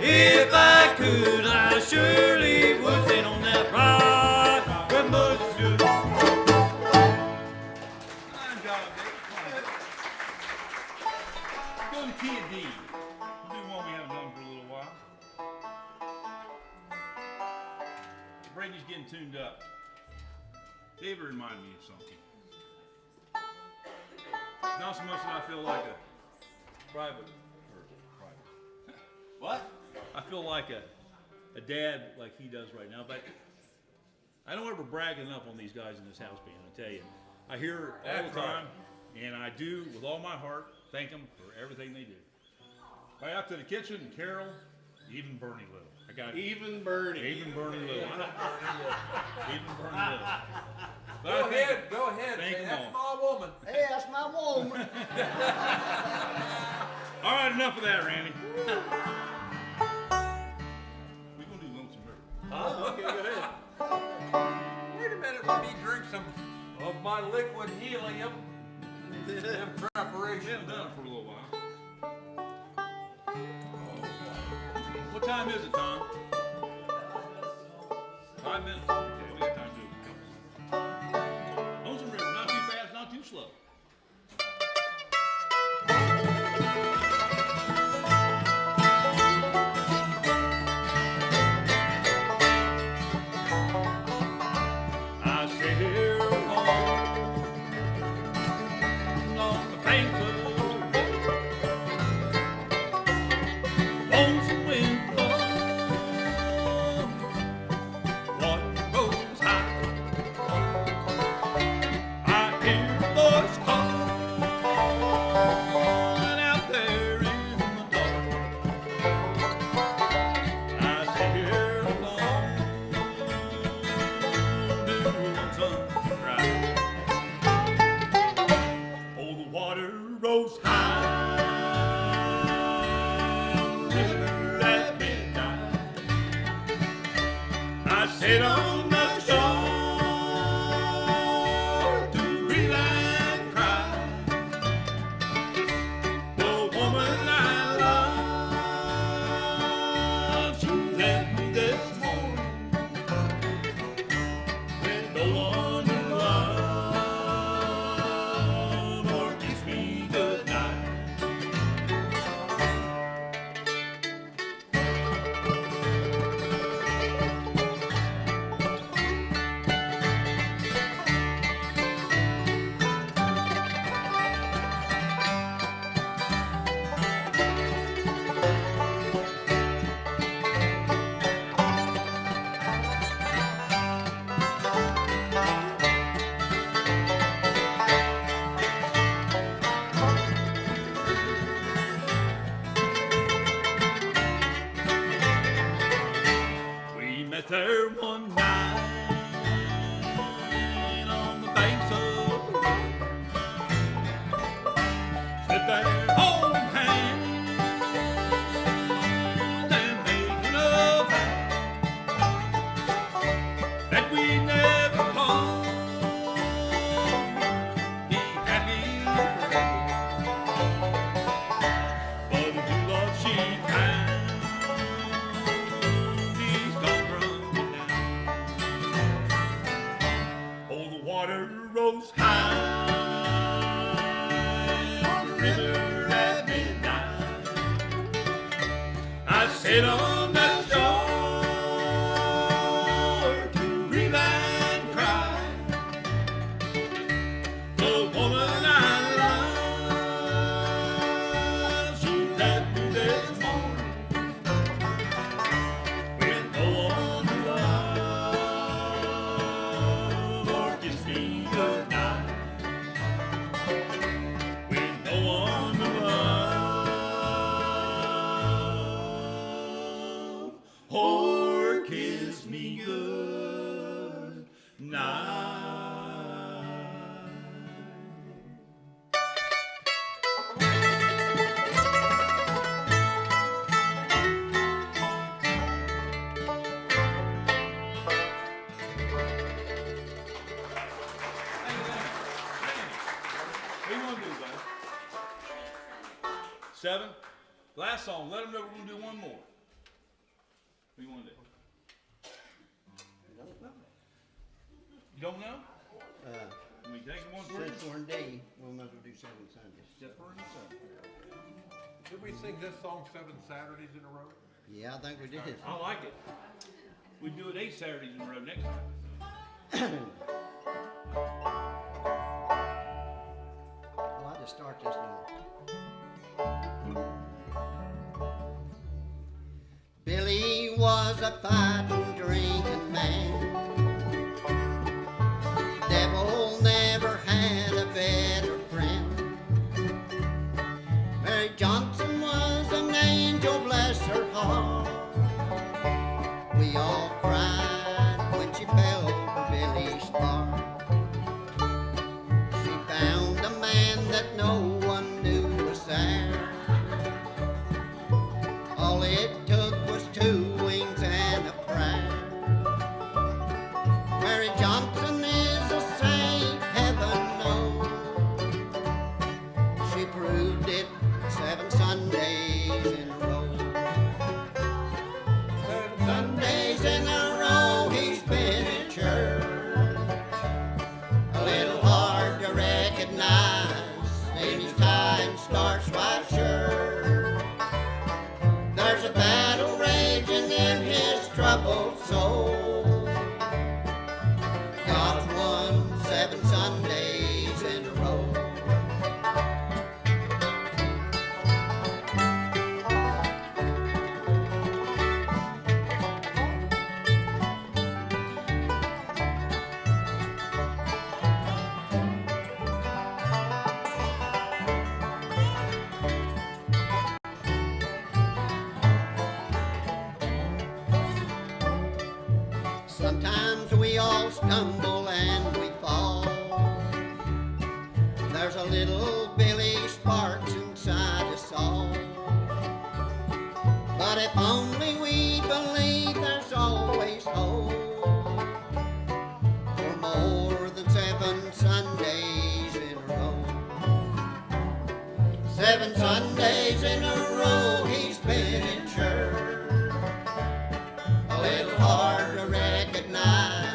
If I could, I surely would sit on that rock where Moses stood. Fine job, Dave. Fine job. Go to key of D. We'll do one we haven't done for a little while. Brady's getting tuned up. David reminded me of something. Not so much that I feel like a private. What? I feel like a dad like he does right now, but I don't ever brag enough on these guys in this house band, I tell you. I hear it all the time, and I do, with all my heart, thank them for everything they do. Right out to the kitchen, Carol, even Bernie Little. I got it. Even Bernie. Even Bernie Little. Even Bernie Little. But Go ahead. thank Say, them that's all. my woman. Hey, that's my woman. All right, enough of that, Randy. We're going to do Lonesome River. Okay, go ahead. Wait a minute, let me drink some of my liquid helium in We preparation. haven't done it for a little while. What time is it, Tom? 5 minutes. Okay, we got time to do a couple. Lonesome River, not too fast, not too slow. I sit here on the banks of the river. Lonesome wind blows, water goes high. I hear a voice calling out there in the dark. I sit here alone, doing something right. Oh, the water rose high, river at midnight. I sit on the shore to relax and cry. The woman I love, she left me this morning with no one to love or kiss me goodnight. We met there one night on the banks of the river. Sit there holding hands and making a vow that we never part, be happy forever. But the new love she found, she's gone running down. Oh, the water rose high on the river at midnight. I sit on the shore to relax and cry. The woman I love, she left me this morning with no one to love or kiss me goodnight. With no one to love or kiss me goodnight. What do you want to do, buddy? 7? Last song. Let them know we're going to do one more. take one for Since we're in D, we might as well do 7 Sundays. Just for you. Did we sing this song 7 Saturdays in a row? Yeah, I think we did. I like it. We do it 8 Saturdays in a row next time. Well, I'll just start this one. Billy was a fighting, drinking man. Devil never had a better friend. Mary Johnson was an angel, bless her heart. We all cried when she fell for Billy's part. She found a man that no one knew was there. All it took was 2 wings and a prayer. Mary Johnson is a saint, heaven knows. She proved it 7 Sundays in a row. 7 Sundays in a row he's been in church. A little hard to recognize in his tie and starched white shirt. There's a battle raging in his troubled soul. God's won 7 Sundays in a row. Sometimes we all stumble and we fall. There's a little Billy Sparks inside us all. But if only we believe, there's always hope for more than 7 Sundays in a row. 7 Sundays in a row he's been in church. A little hard to recognize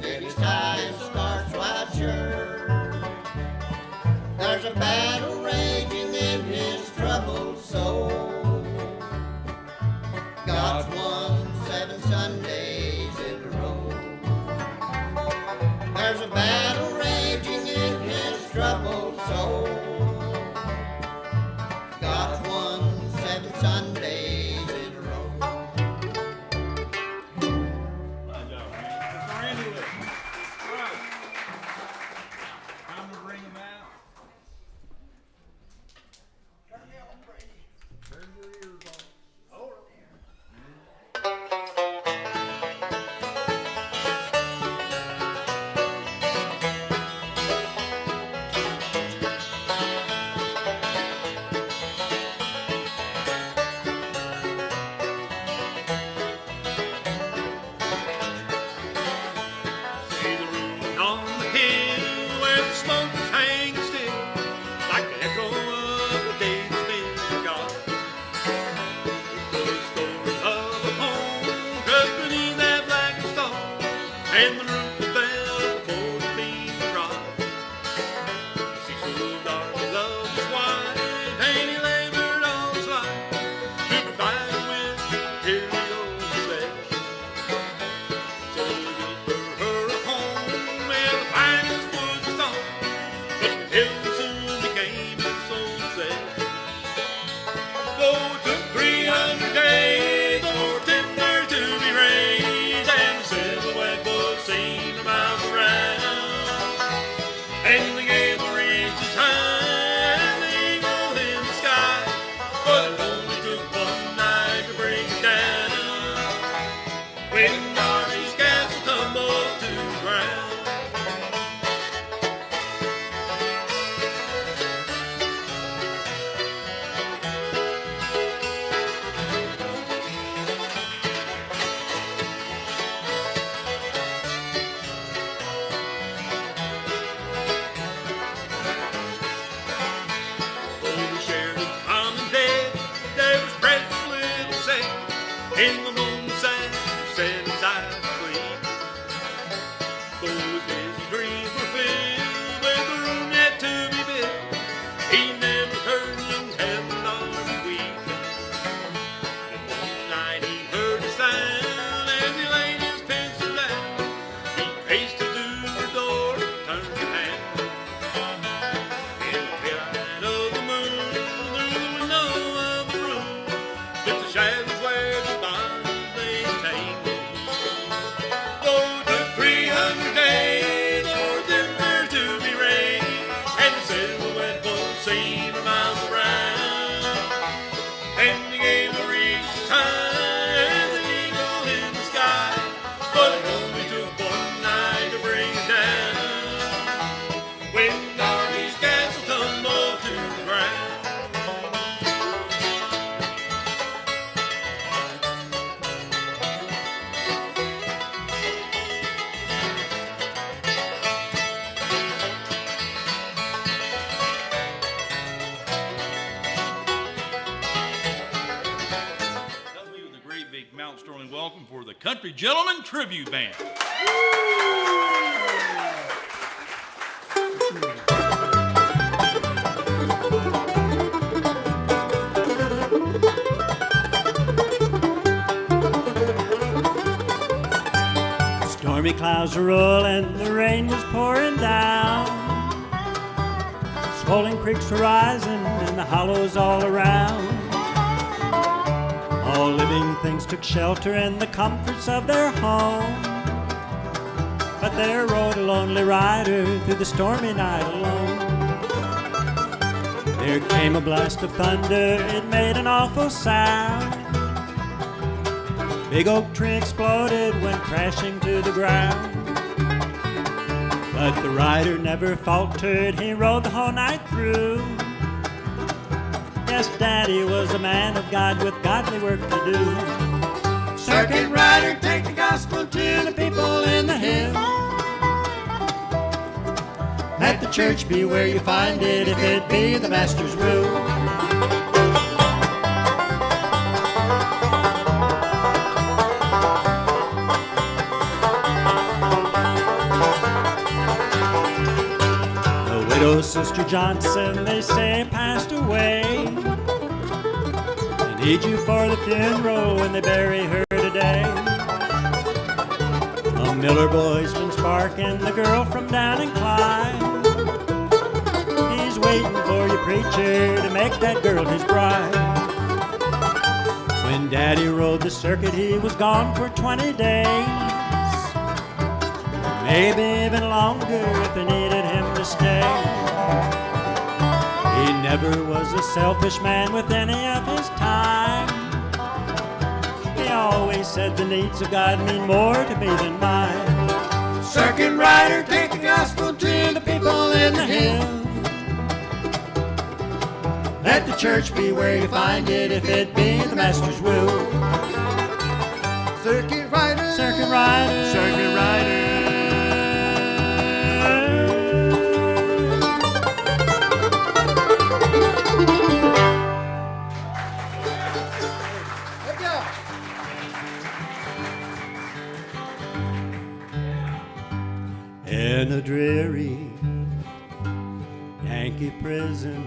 in his tie and starched white shirt. There's a battle raging in his troubled soul. God's won 7 Sundays in a row. There's a battle raging in his troubled soul. God's won 7 Sundays in a row. Good job, man. That's Randy with it. All right. Time to bring him out. Turn your ears on. See the room on the hill where the smoke is hanging still, like the echo of the day that's been forgot. It's the story of a home crushed beneath that blackened star, and the roof that fell before the beams of rock. See, so darkly loved his wife, and he labored all his life to provide with material flesh. So he built her a home in the finest wood and stone, but the hill soon became his own set. Though it took 300 days for timber to be raised, and the silhouette was seen a mile around, and the gable reached as high as the eagle in the sky, but it only took 1 night to bring it down, when Darby's castle tumbled to the ground. Though we shared a common bed, there was precious little said. In the moon's eye, set aside to sleep. Though his busy dreams were filled with big Mount Sterling welcome for the Country Gentlemen Tribute Band. Stormy clouds were rolling, the rain was pouring down. Swollen creeks were rising in the hollows all around. All living things took shelter in the comforts of their home. But there rode a lonely rider through the stormy night alone. There came a blast of thunder, it made an awful sound. Big oak tree exploded, went crashing to the ground. But the rider never faltered, he rode the whole night through. Yes, Daddy was a man of God with godly work to do. Circuit rider, take the gospel to the people in the hill. Let the church be where you find it, if it be the Master's will. Sister Johnson, they say, passed away. They need you for the funeral when they bury her today. A Miller boy's been sparking the girl from down in Clyde. He's waiting for you, preacher, to make that girl his bride. When Daddy rode the circuit, he was gone for 20 days. Maybe even longer if they needed him to stay. He never was a selfish man with any of his time. He always said the needs of God mean more to me than mine. Circuit rider, take the gospel to the people in the hill. Let the church be where you find it, if it be the Master's will. Circuit rider, Circuit rider, circuit rider. In a dreary Yankee prison,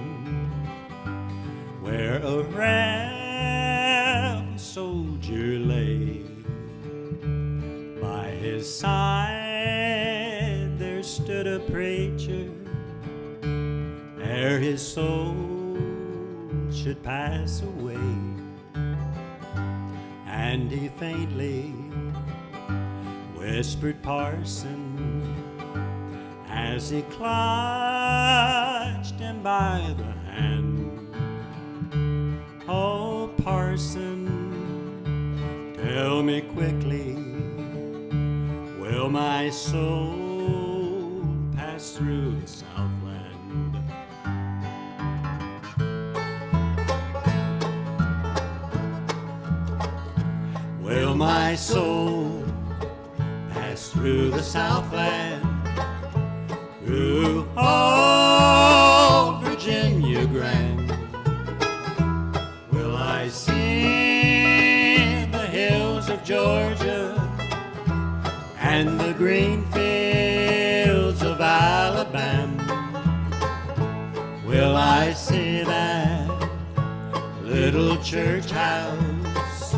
where a rebel soldier lay, by his side there stood a preacher, ere his soul should pass away. And he faintly whispered, "Parson," as he clutched him by the hand. "Oh, Parson, tell me quickly, will my soul pass through the Southland?" Will my soul pass through the Southland? Through old Virginia grand, will I see the hills of Georgia and the green fields of Alabama? Will I see that little church house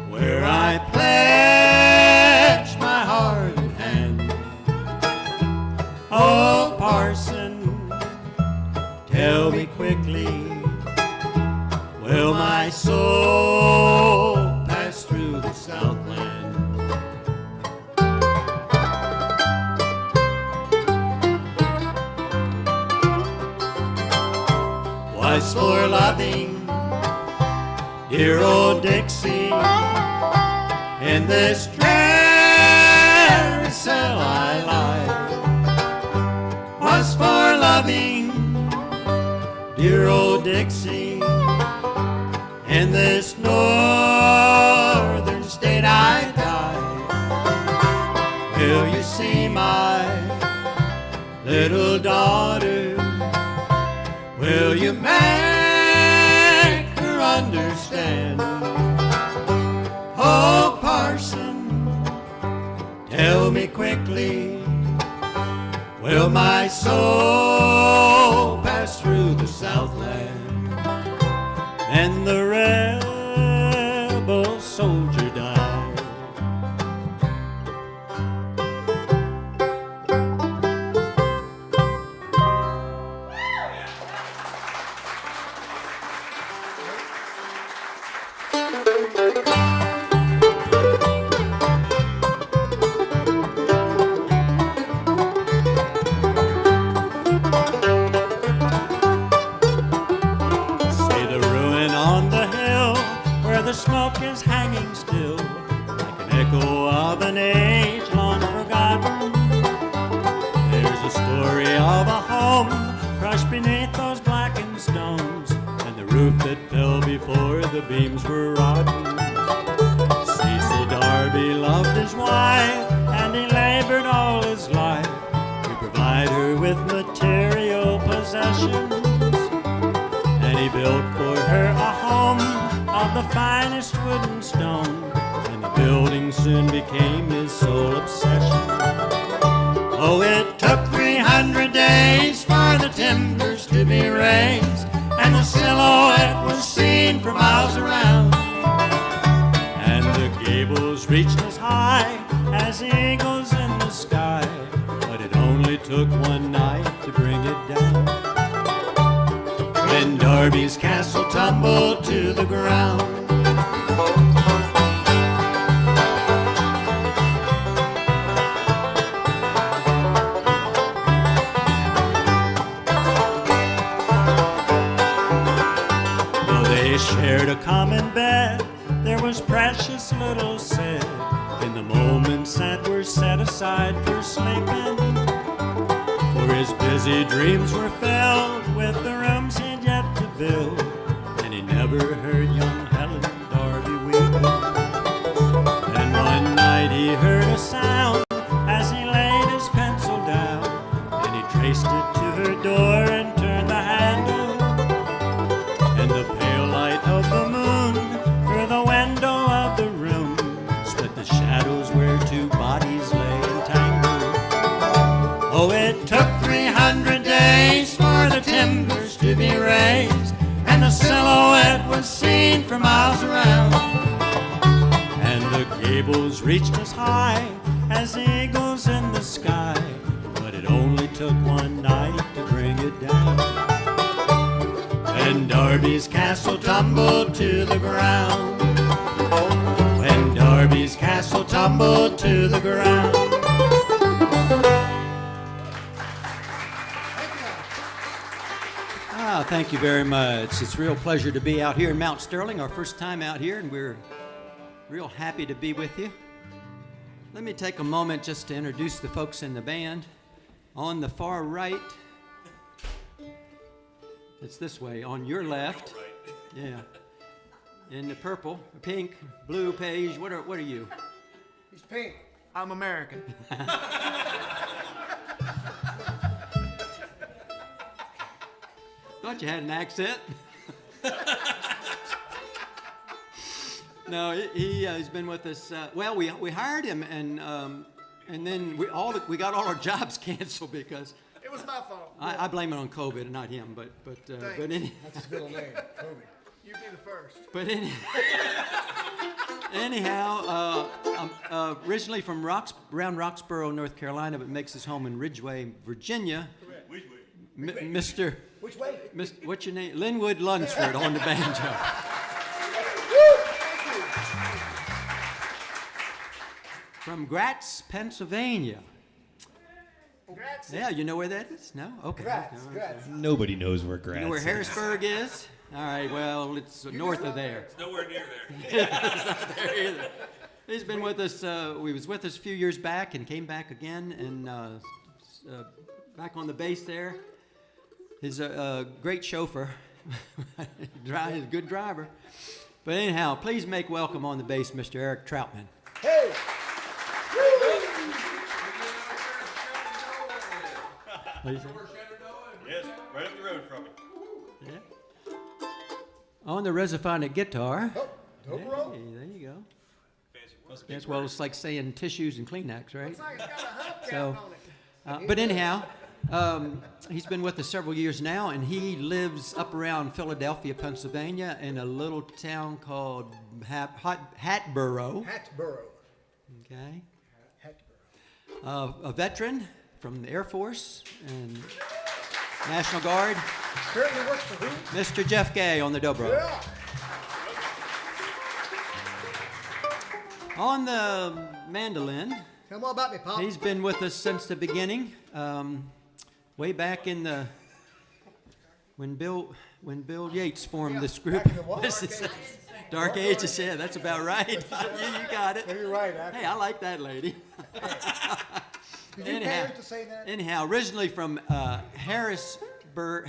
where I pledged my heart and hand? Oh, Parson, tell me quickly, will my soul pass through the Southland? Was for loving dear old Dixie in this dreary cell I lie. Was for loving dear old Dixie in this northern state I die. Will you see my little daughter? Will you make her understand? Oh, will my soul pass through the Southland. And the rebel soldier died. Say the ruin on the hill where the smoke is hanging still, like an echo of an age long forgotten. There's a story of a home crushed beneath those blackened stones, and the roof that fell before the beams were rotten. Cecil Darby loved his wife, and he labored all his life to provide her with material possessions. And he built for her a home of the finest wood and stone, and the building soon became his sole obsession. Oh, it took 300 days for the timbers to be raised, and the silhouette was seen for miles around. And the gables reached as high as eagles in the sky, but it only took one night to bring it down. When Darby's castle tumbled to the ground. Though they shared a common bed, there was precious little said in the moments that were set aside for sleeping. For his busy dreams were filled with the rooms he'd yet to build, and he never heard young Helen Darby weeping. And one night he heard a sound as he laid his pencil down, and he traced it to her door and turned the handle. And the pale light of the moon through the window of the room split the shadows where two bodies lay entangled. Oh, it took 300 days for the timbers to be raised, and the silhouette was seen for miles around. And the gables reached as high as eagles in the sky, but it only took one night to bring it down. When Darby's castle tumbled to the ground. When Darby's castle tumbled to the ground. Thank you very much. It's a real pleasure to be out here in Mount Sterling, our first time out here, and we're real happy to be with you. Let me take a moment just to introduce the folks in the band. On the far right, it's this way, on your left, yeah, in the purple, pink, blue, beige, what are you? He's pink. I'm American. Thought you had an accent. No, he's been with us. Well, we hired him, and then we got all our jobs canceled because It was my fault. I blame it on COVID and not him. But That's his middle name, Kobe. You be the first. Anyhow, originally from around Roxborough, North Carolina, but makes his home in Ridgeway, Virginia. Mr. Which way? What's your name? Linwood Lunsford on the banjo. From Gratz, Pennsylvania. Gratz. Yeah, you know where that is? No? Okay. Gratz. Okay. Gratz. Nobody knows where Gratz You know where is. Harrisburg is? All right, well, it's north of there. It's nowhere near there. It's not there either. He's been with us, he was with us a few years back and came back again and back on the bass there. He's a great chauffeur, he's a good driver. But anyhow, please make welcome on the bass, Mr. Eric Troutman. Hey. Yes, right up the road from it. Yeah. On the Resophonic guitar. Oh, dope roll. Hey, there you go. Yes, well, it's like saying tissues and Kleenex, right? It's like it's got a hubcap So, on it. but anyhow, He's been with us several years now, and he lives up around Philadelphia, Pennsylvania, in a little town called Hatboro. Hatboro. Okay. Hatboro. A veteran from the Air Force and National Guard, Currently works for who? Mr. Jeff Gay on the dobro. Yeah. On the mandolin, Tell me all about me, Pop. he's been with us since the beginning, way back in the when Bill Yates formed this group. back in the what? This is- Dark Ages, yeah, that's about right. you got it. You're right, actually. Hey, I like that lady. Did you pay her to say that? Anyhow, originally from Harrisonburg,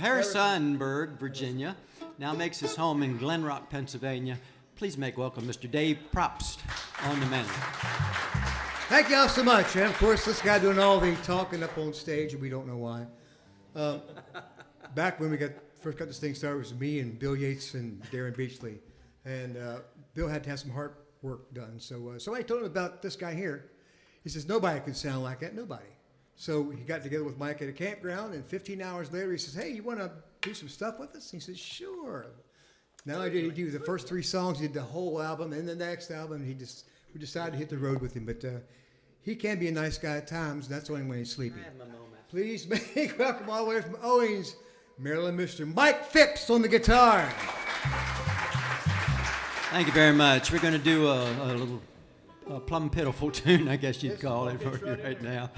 Virginia, now makes his home in Glen Rock, Pennsylvania. Please make welcome Mr. Dave Probst on the menu. Thank y'all so much. And of course, this guy doing all the talking up on stage, and we don't know why. Back when we first got this thing started, it was me and Bill Yates and Darren Beachley. And Bill had to have some heart work done. So somebody told him about this guy here. He says, nobody could sound like that, nobody. So he got together with Mike at a campground, and 15 hours later, he says, hey, you want to do some stuff with us? And he says, sure. Not only did he do the first 3 songs, he did the whole album, and the next album, we decided to hit the road with him. But he can be a nice guy at times, and that's only when he's sleepy. Please make welcome all the way from Owings, Maryland, Mr. Mike Phipps on the guitar. Thank you very much. We're going to do a little plum pitiful tune, I guess you'd call it for you right now.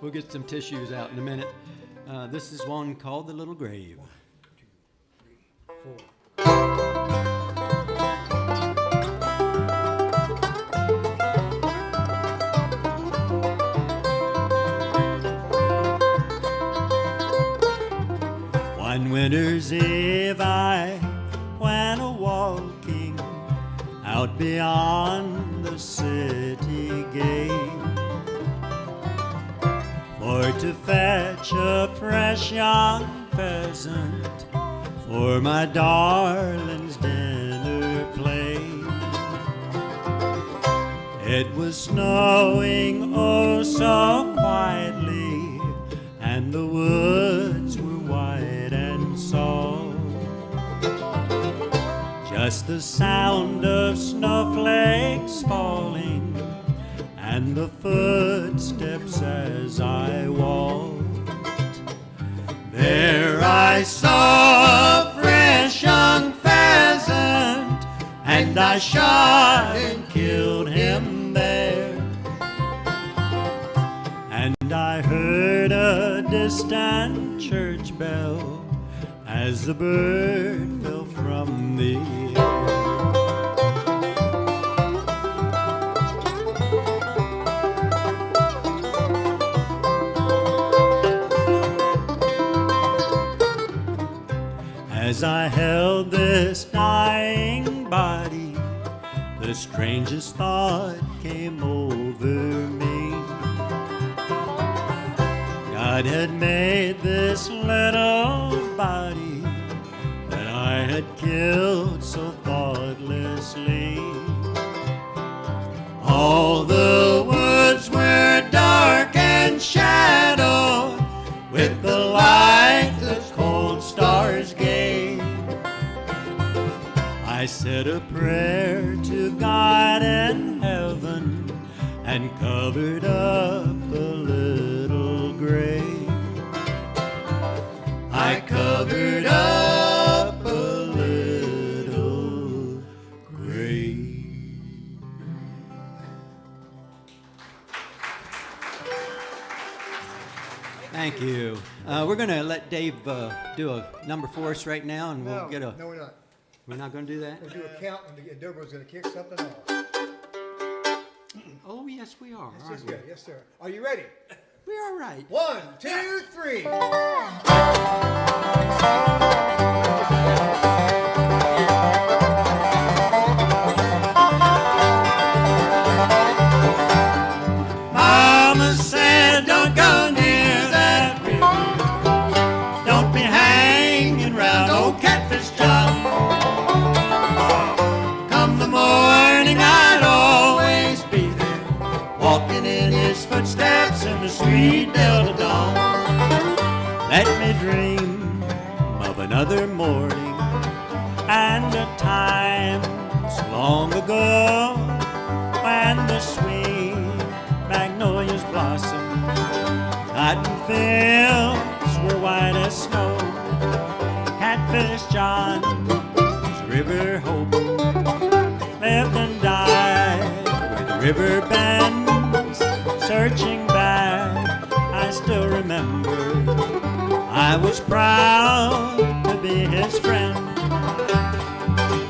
We'll get some tissues out in a minute. This is one called The Little Grave. 2, 3, 4. One winter's eve I went a-walking out beyond the city gate for to fetch a fresh young pheasant for my darling's dinner plate. It was snowing oh so quietly, and the woods were white and salt. Just the sound of snowflakes falling and the footsteps as I walked. There I saw a fresh young pheasant, and I shot and killed him there. And I heard a distant church bell as the bird fell from the air. As I held this dying body, the strangest thought came over me. God had made this little body that I had killed so thoughtlessly. All the woods were dark and shadowed with the light the cold stars gave. I said a prayer to God in heaven and covered up a little grave. I covered up a little grave. Thank you. We're going to let Dave do a number for us right now, and we'll get a... No, we're not. We're not going to do that? We'll do a count, and Dobro's going to kick something off. Oh, yes, we are. Yes, aren't sir. we? Yes, sir. Are you ready? We are right. 1, 2, 3. Mama said, don't go near that river. Don't be hanging round old Catfish John. Come the morning, I'd always be there, walking in his footsteps in the sweet long ago, when the sweet magnolias blossomed, cotton fields were white as snow. Catfish John, River Hope, lived and died where the river bends. Searching back, I still remember I was proud to be his friend.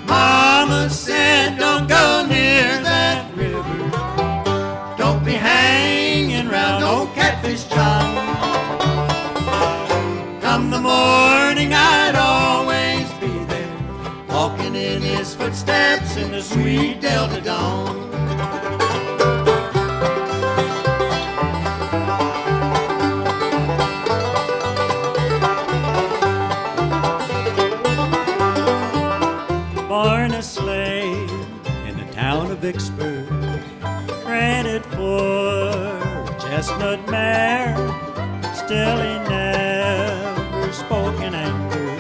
Mama said, don't go near that river. Don't be hanging round old Catfish John. Come the morning, I'd always be there, walking in his footsteps in the sweet Delta dawn. Born a slave in the town of Vicksburg, traded for a chestnut mare. Still he never spoke in anger,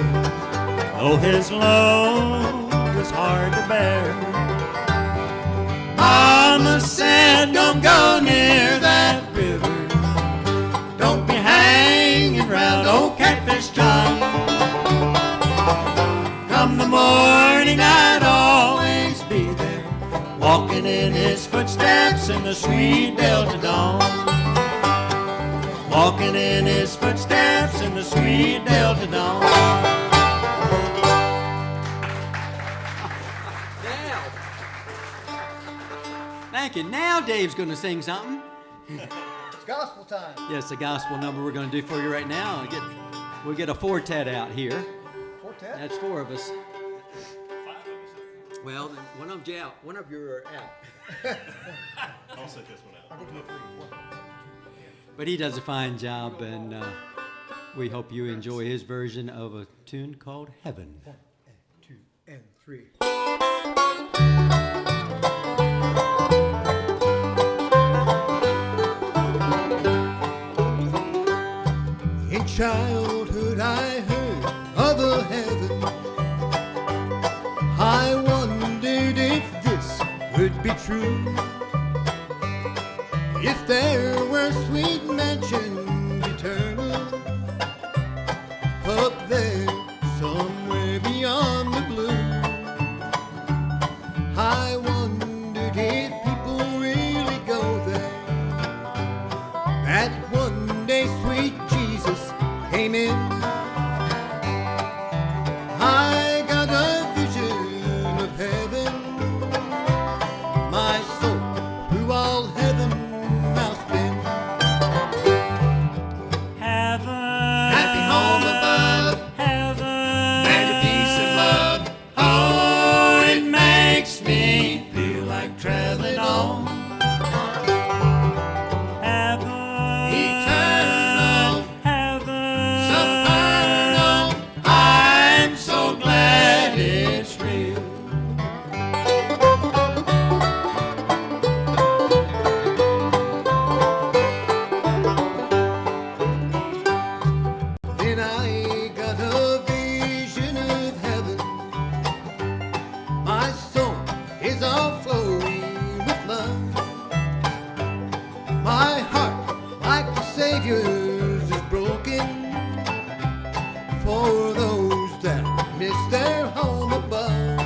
though his load was hard to bear. Mama said, don't go near that river. Don't be hanging round old Catfish John. Come the morning, I'd always be there, walking in his footsteps in the sweet Delta dawn. Walking in his footsteps in the sweet Delta dawn. Now. Thank you. Now Dave's going to sing something. It's gospel time. Yes, the gospel number we're going to do for you right now. We'll get a quartet out here. Quartet? That's 4 of us. Well, then one of you out. One of you are out. I'll set this one out. But he does a fine job, and we hope you enjoy his version of a tune called Heaven. 1 and 2 and 3. In childhood I heard of a heaven. I wondered if this could be true. If there were sweet mansions eternal up there somewhere beyond the blue, I wondered if people really go there. That one day sweet Jesus came in. I got a vision of heaven. My soul through all heaven now spin. Heaven, Happy home above, heaven, and a peace of love. oh, it makes me feel like traveling on. Heaven, Eternal, heaven, supernal. I'm so glad it's real. Then I got a vision of heaven. My soul is all flowing with love. My heart, like the Savior's, is broken for those that miss their home above.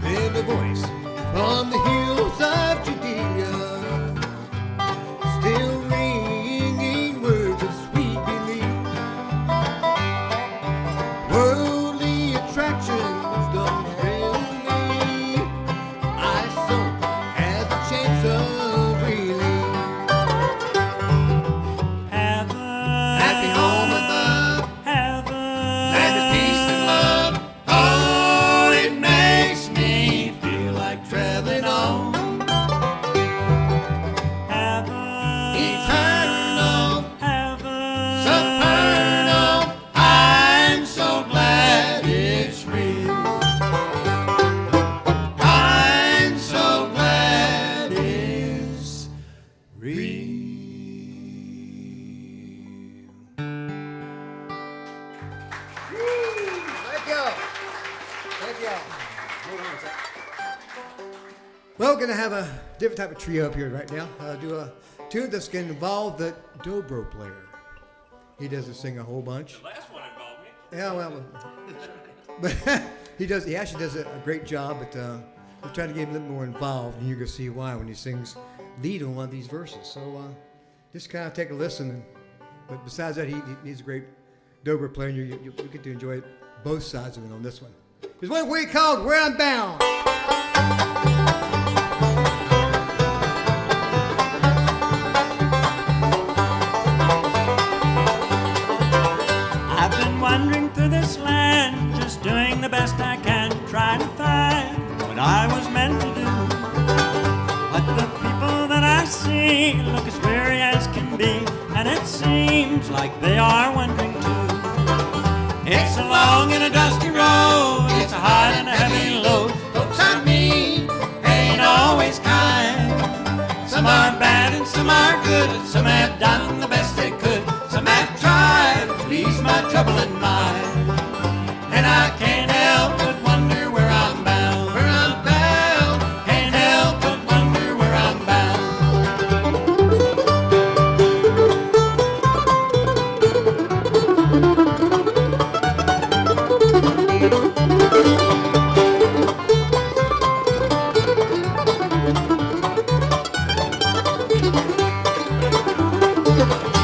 Then a voice from the hills of Judea, still ringing words of sweet belief. Worldly attractions don't thrill me. My soul has a chance of relief. Heaven, Happy home above, heaven, and a peace and love. oh, it makes me feel like traveling on. Well, we're going to have a different type of trio up here right now. Do a tune that's going to involve the dobro player. He doesn't sing a whole bunch. The last one involved me. Yeah, well, but he does. He actually does a great job. But we're trying to get him a little more involved, and you're going to see why when he sings lead on one of these verses. So just kind of take a listen. But besides that, he's a great dobro player, and you get to enjoy both sides of it on this one. There's one we called "Where I'm Bound." I've been wandering through this land, just doing the best I can, trying to find what I was meant to do. But the people that I see look as weary as can be, and it seems like they are wondering too. It's a long and a dusty road, it's a hard and a heavy load. Folks I meet ain't always kind. Some are bad and some are good, some have done the best they could, some have tried to ease my trouble in mind. And I can't help but wonder where I'm bound, where I'm bound. Can't help but wonder where I'm bound.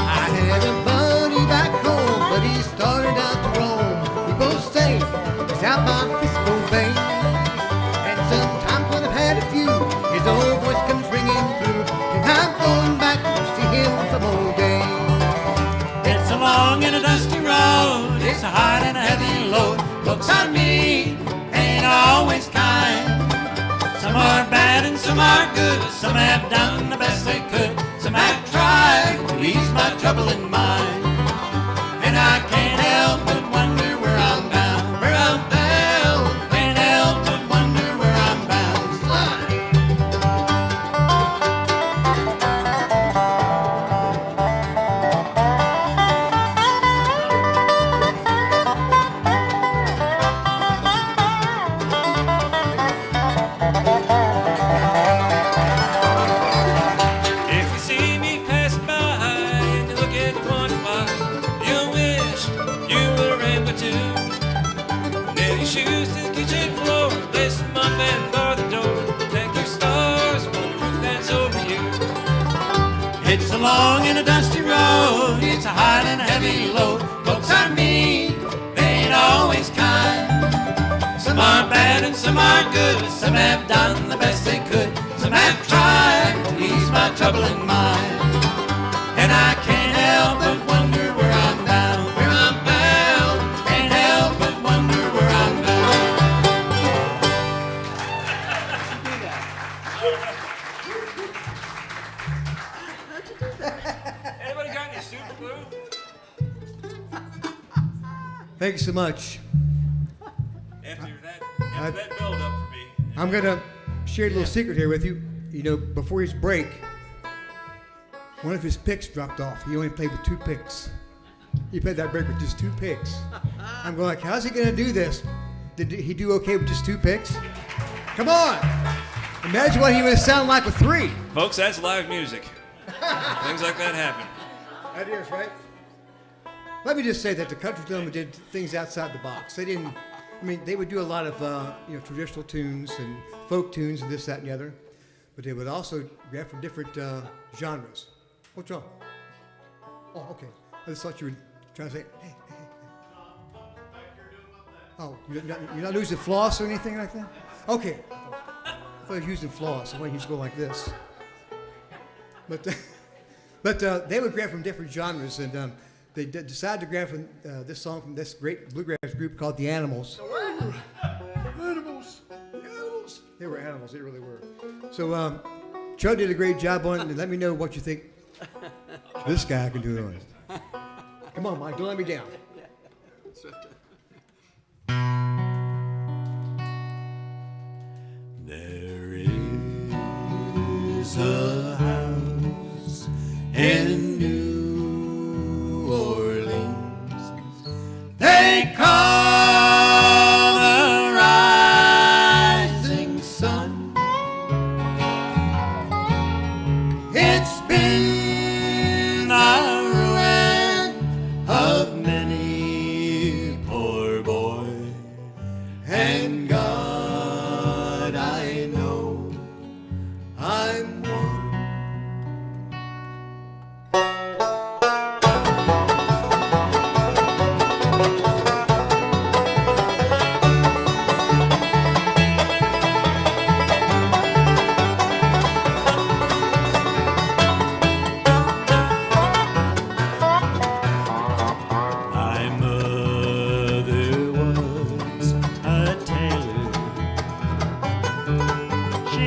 I had a buddy back home, but he started out to roam. We both say he's out by Frisco Bay. And sometimes when I've had a few, his old voice comes ringing through, and I'm going back to see him some old day. It's a long and a dusty road, it's a hard and a heavy load. Folks I meet ain't always kind. Some are bad and some are good, some have done the best they could, some have tried to ease my trouble in mind. And I can't help but wonder where I'm bound, where I'm bound. Can't help but wonder where I'm bound. If you see me pass by and you look at me wonder why, you'll wish you were able to nail your shoes to the kitchen floor, place them up and bar the door, thank your stars for the roof that's over you. It's a long and a dusty road, it's a hard and a heavy load. Folks I meet, they ain't always kind. Some are bad and some are good, some have done the best they could, some have tried to ease my trouble in mind. And I can't help but wonder where I'm bound, where I'm bound. Can't help but wonder where I'm bound. Anybody got any super glue? Thank you so much. After that build up for me. I'm going to share a little secret here with you. You know, before his break, one of his picks dropped off. He only played with 2 picks. He played that break with just 2 picks. I'm going like, how's he going to do this? Did he do okay with just 2 picks? Come on. Imagine what he would sound like with 3. Folks, that's live music. Things like that happen. That is, right? Let me just say that the country gentlemen did things outside the box. They didn't, I mean, they would do a lot of, traditional tunes and folk tunes and this, that, and the other. But they would also grab from different genres. What's wrong? Oh, okay. I just thought you were trying to say, hey. Oh, you're not using floss or anything like that? Okay. I thought you were using floss. I want you to go like this. But they would grab from different genres, and they decided to grab from this song from this great bluegrass group called the Animals. Animals. Animals. They were animals. They really were. So Chuck did a great job on it, and let me know what you think this guy can do on it. Come on, Mike. Don't let me down. There is a house in New Orleans they call the Rising Sun.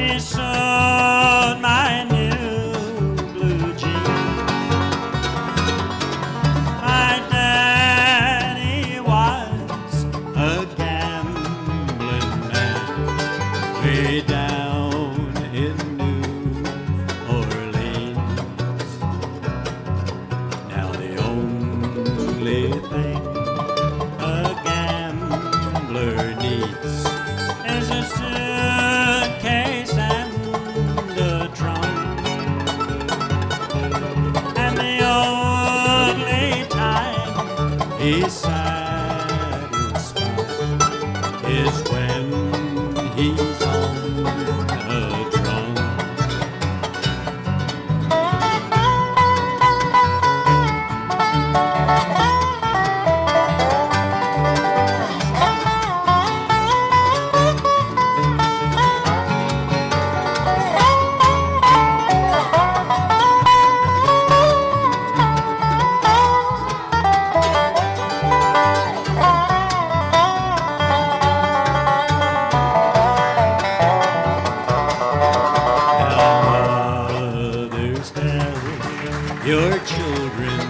He sewed my new blue jeans. My daddy was a gambling man way down in New Orleans. Now the only thing a gambler needs is a suitcase and a trunk. And the only time he's satisfied is when he's on a drunk. Mothers tell your children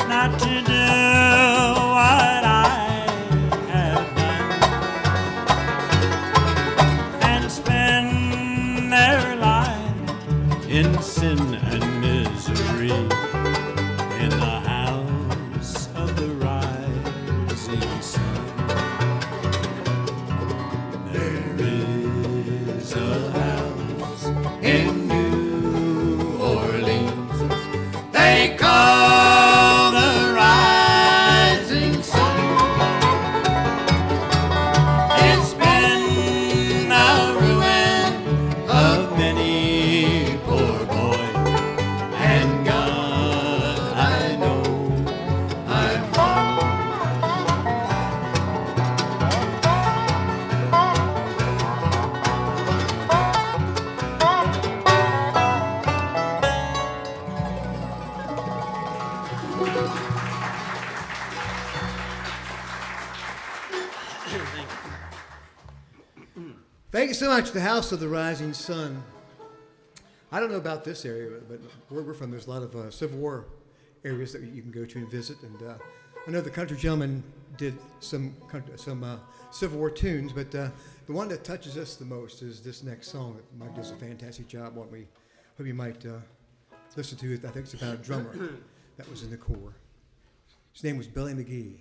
not to do what I have done and spend their life in sin and misery in the house of the rising sun. There is a house in New Orleans they call the Rising Sun. It's been a ruin of many poor boys, and God, I know I'm wrong. Thank you so much. The House of the Rising Sun. I don't know about this area, but where we're from, there's a lot of Civil War areas that you can go to and visit. And I know the country gentleman did some Civil War tunes, but the one that touches us the most is this next song that Mike does a fantastic job on. We hope you might listen to it. I think it's about a drummer that was in the Corps. His name was Billy McGee.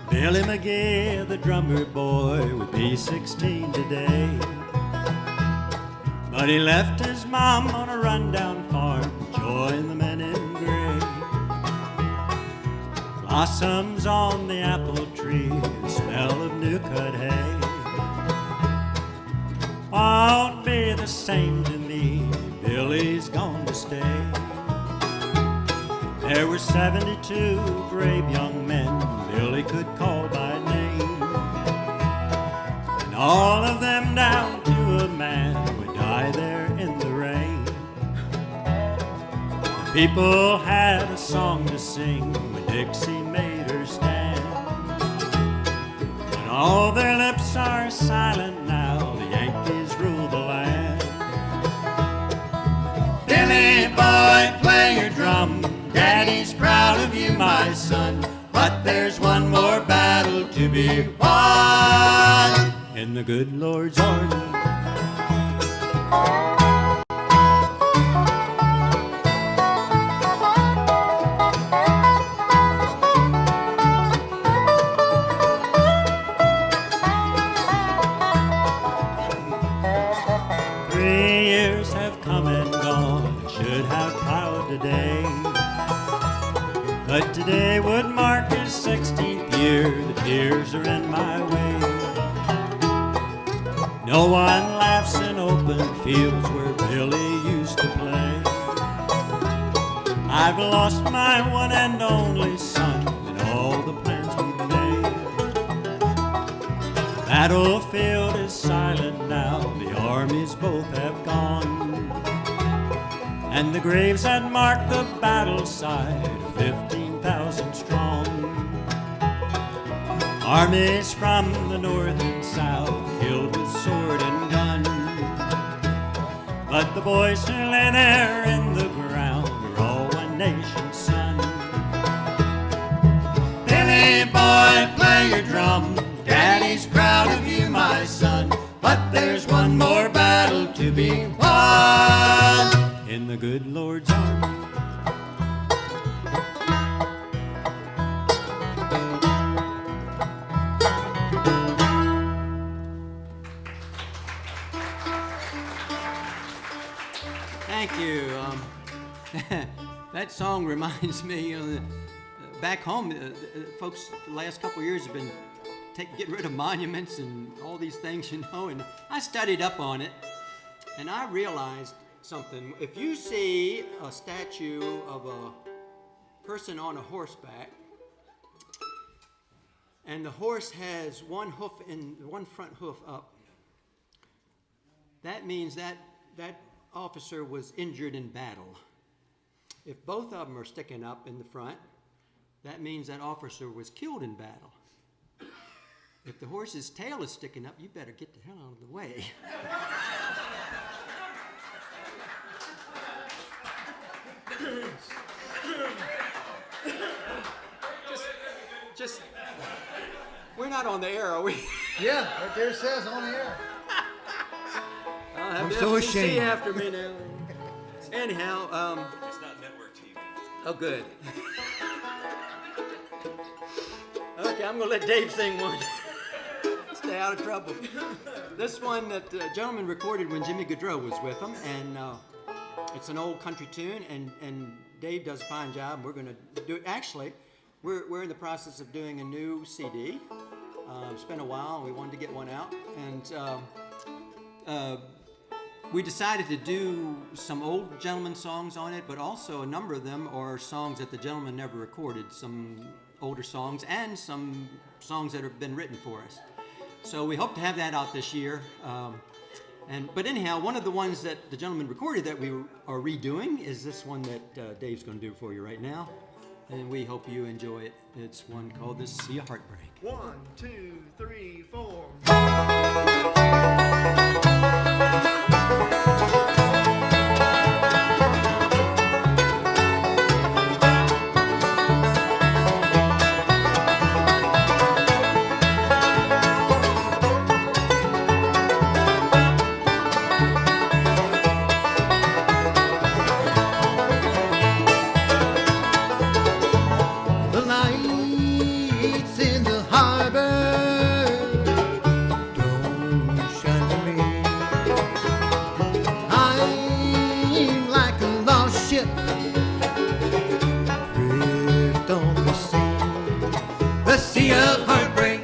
Billy McGee, the drummer boy, would be 16 today. But he left his mom on a rundown farm to join the men in gray. Blossoms on the apple tree, the smell of new cut hay. Won't be the same to me, Billy's gone to stay. There were 72 brave young men Billy could call by name, and all of them down to a man would die there in the rain. The people had a song to sing when Dixie made her stand, and all their lips are silent now, the Yankees rule the land. Billy boy, play your drum, Daddy's proud of you, my son. But there's one more battle to be won in the good Lord's army. 3 years have come and gone, should have plowed today. But today would mark his 16th year, the tears are in my way. No one laughs in open fields where Billy used to play. I've lost my one and only son and all the plans we've made. The battlefield is silent now, the armies both have gone, and the graves that mark the battle side are 15,000 strong. Armies from the north and south killed with sword and gun, but the boys who lay there in the ground are all one nation's son. Billy boy, play your drum, Daddy's proud of you, my son, but there's one more battle to be won in the good Lord's army. Thank you. That song reminds me of back home. Folks, the last couple of years have been getting rid of monuments and all these things, you know. And I studied up on it, and I realized something. If you see a statue of a person on a horseback, and the horse has one front hoof up, that means that officer was injured in battle. If both of them are sticking up in the front, that means that officer was killed in battle. If the horse's tail is sticking up, you better get the hell out of the way. just, we're not on the air, are we? Yeah, right there it says on the air. I'm so FCC ashamed. after me now. Anyhow, It's not network TV. oh good. Okay, I'm gonna let Dave sing one. Stay out of trouble. This one that the gentleman recorded when Jimmy Gaudreau was with him, and it's an old country tune, and Dave does a fine job. And we're gonna do it. Actually, we're in the process of doing a new CD. It's been a while, and we wanted to get one out, and we decided to do some old gentleman songs on it, but also a number of them are songs that the gentleman never recorded, some older songs and some songs that have been written for us. So we hope to have that out this year. But anyhow, one of the ones that the gentleman recorded that we are redoing is this one that Dave's going to do for you right now. And we hope you enjoy it. It's one called The Sea of Heartbreak. 1, 2, 3, 4. The lights in the harbor don't shine for me. I'm like a lost ship adrift on the sea of heartbreak,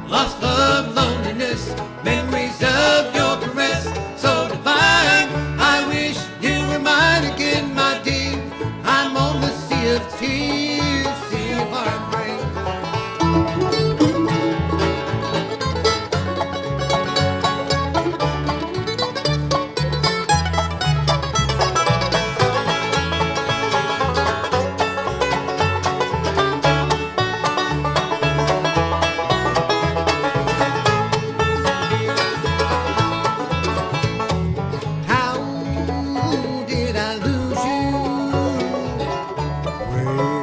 lost love, loneliness, memories of your caress, so divine. I wish you were mine again, my dear. I'm on the sea of tears, sea of heartbreak. How did I lose you? Where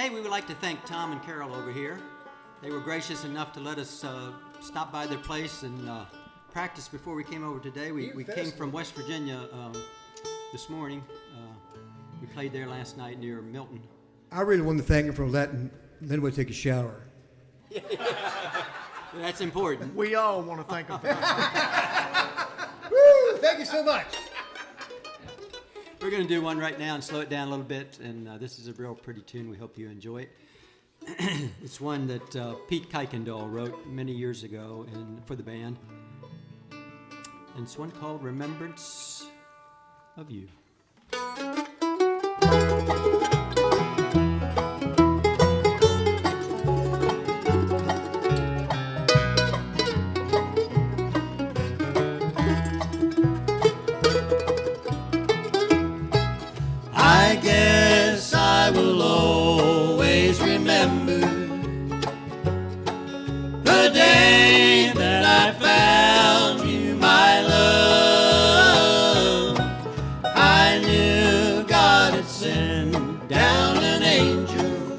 today we would like to thank Tom and Carol over here. They were gracious enough to let us stop by their place and practice before we came over today. We came from West Virginia this morning. We played there last night near Milton. I really want to thank him for letting Linwood take a shower. That's important. We all want to thank him for that. Woo! Thank you so much. We're going to do one right now and slow it down a little bit, and this is a real pretty tune. We hope you enjoy it. It's one that Pete Kuykendall wrote many years ago for the band. And it's one called Remembrance of You. I guess I will always remember the day that I found you, my love. I knew God had sent down an angel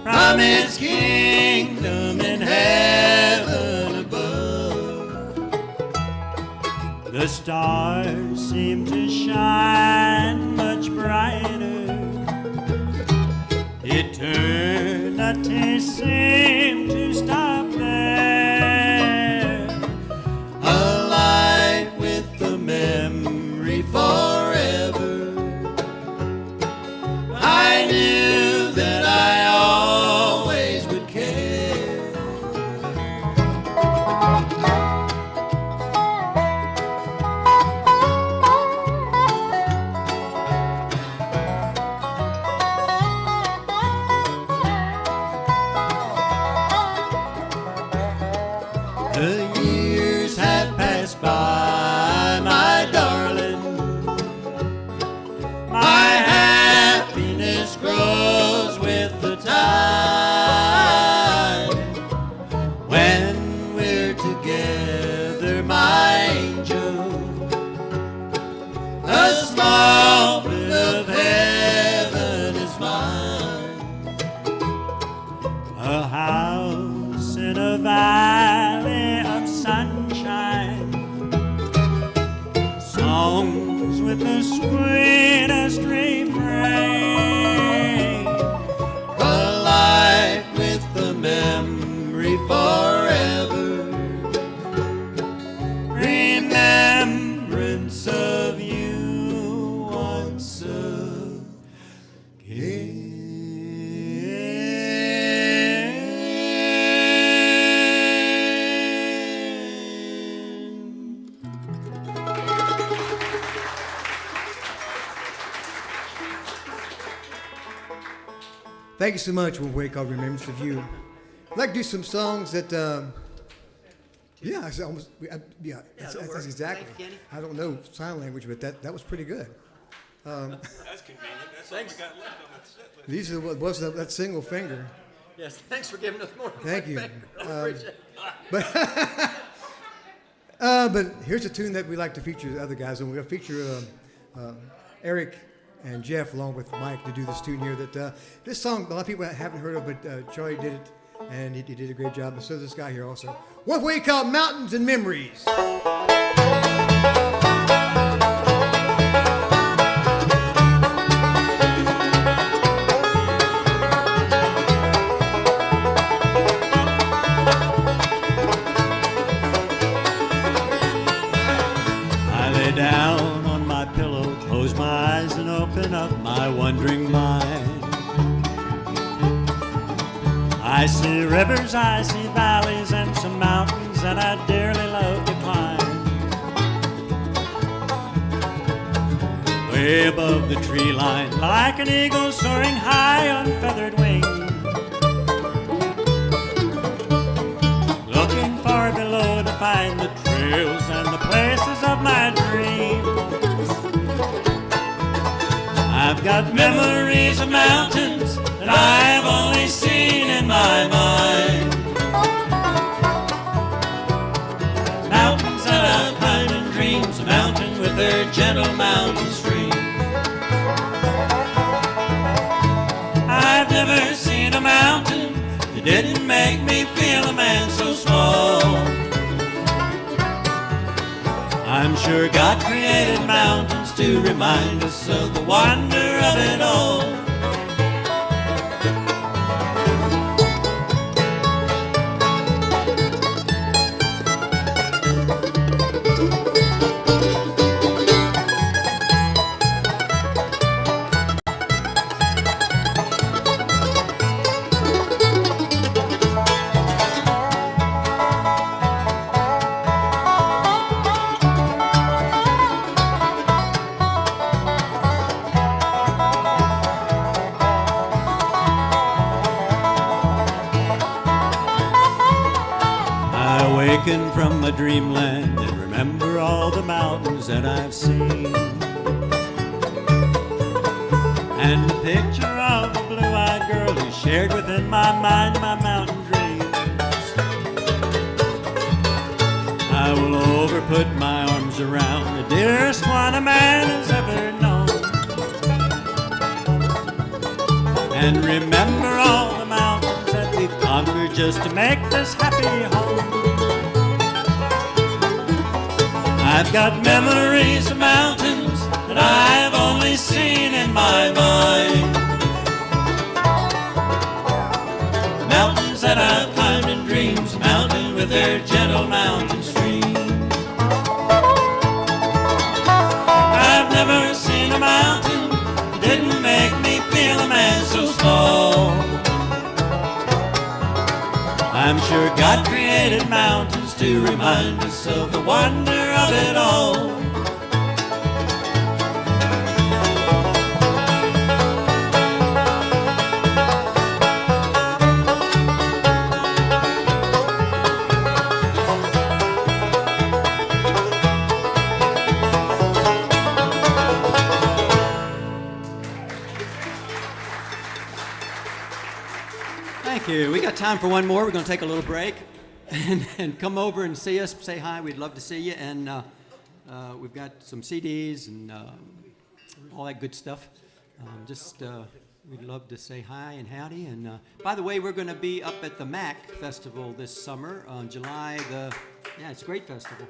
from his kingdom in heaven above. The stars seem to shine much brighter. Eternity seemed to stop there. Alive with the memory forever. I knew that I always would care. The years have passed by, my darling. My happiness grows with the time. When we're together, my angel, a small bit of heaven is mine. A house in a valley of sunshine, songs with the sweetest refrain, A life with the memory forever. remembrance of you once again. Thank you so much. We'll wake up Remembrance of You. I'd like to do some songs that, yeah, it's almost, that's exactly. Thank you, Kenny. I don't know sign language, but that was pretty good. That's convenient. That's all we got left on that set list. These are what was that single finger. Yes, thanks for giving us more. Thank you. Appreciate it. But here's a tune that we like to feature the other guys, and we're going to feature Eric and Jeff along with Mike to do this tune here. That this song a lot of people haven't heard of, but Charlie did it, and he did a great job. And so does this guy here also. What we call Mountains and Memories. I lay down on my pillow, close my eyes and open up my wondering mind. I see rivers, I see valleys and some mountains that I dearly love to climb. Way above the tree line, like an eagle soaring high on feathered wings. Looking far below to find the trails and the places of my dreams. I've got memories of mountains that I've only seen in my mind. Mountains that I've climbed in dreams, a mountain with their gentle mountain stream. I didn't make me feel a man so small. I'm sure God created mountains to remind us of the wonder of it all. From my dreamland and remember all the mountains that I've seen, and the picture of the blue-eyed girl who shared within my mind my mountain dreams. I will put my arms around the dearest one a man has ever known, and remember all the mountains that we've conquered just to make this happy home. I've got memories of mountains that I've only seen in my mind, mountains that I've climbed in dreams, mountains with their gentle mountain stream. I've never seen a mountain that didn't make me feel a man so small. I'm sure God created mountains to remind us of the wonder of it all. Thank you. We got time for one more. We're going to take a little break and come over and see us, say hi. We'd love to see you. And we've got some CDs and all that good stuff. We'd love to say hi and howdy. And by the way, we're going to be up at the MAC Festival this summer on July it's a great festival.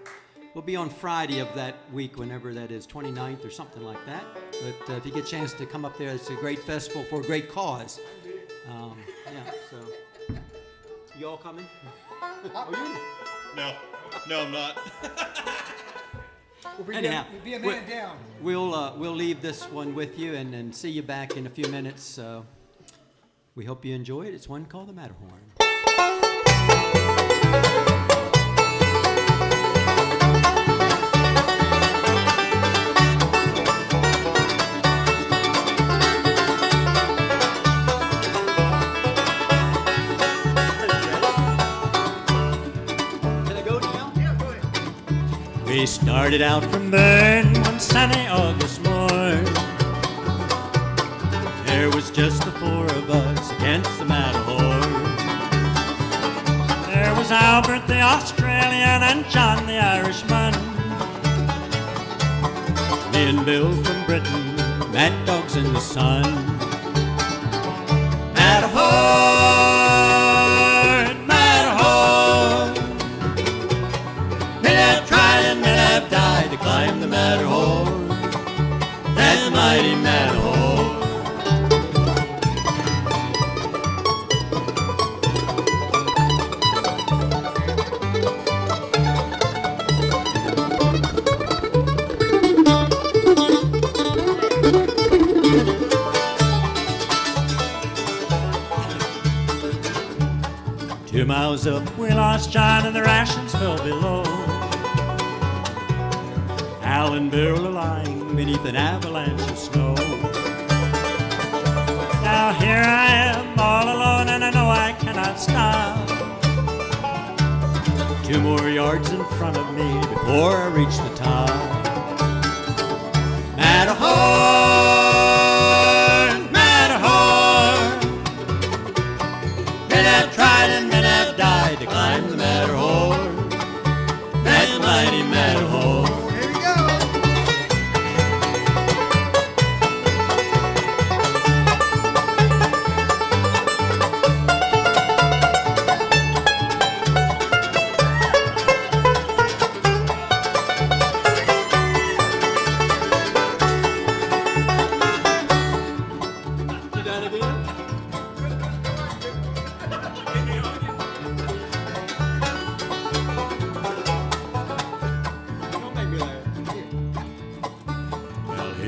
We'll be on Friday of that week, whenever that is, 29th or something like that. But if you get a chance to come up there, it's a great festival for a great cause. So you all coming? No, I'm not. Anyhow, we'll be a man down. We'll leave this one with you and see you back in a few minutes. We hope you enjoy it. It's one called the Matterhorn. We started out from Bern one sunny August morn. There was just the four of us against the Matterhorn. There was Albert the Australian and John the Irishman, me and Bill from Britain, mad dogs in the sun. Matterhorn, Matterhorn, men have tried and men have died to climb the Matterhorn, that mighty Matterhorn. Two miles up, we lost John and the rations fell below. Al and Bill are lying beneath an avalanche of snow. Now here I am all alone and I know I cannot stop. 2 more yards in front of me before I reach the top. Matterhorn, Matterhorn, men have tried and men have died to climb the Matterhorn, that mighty Matterhorn.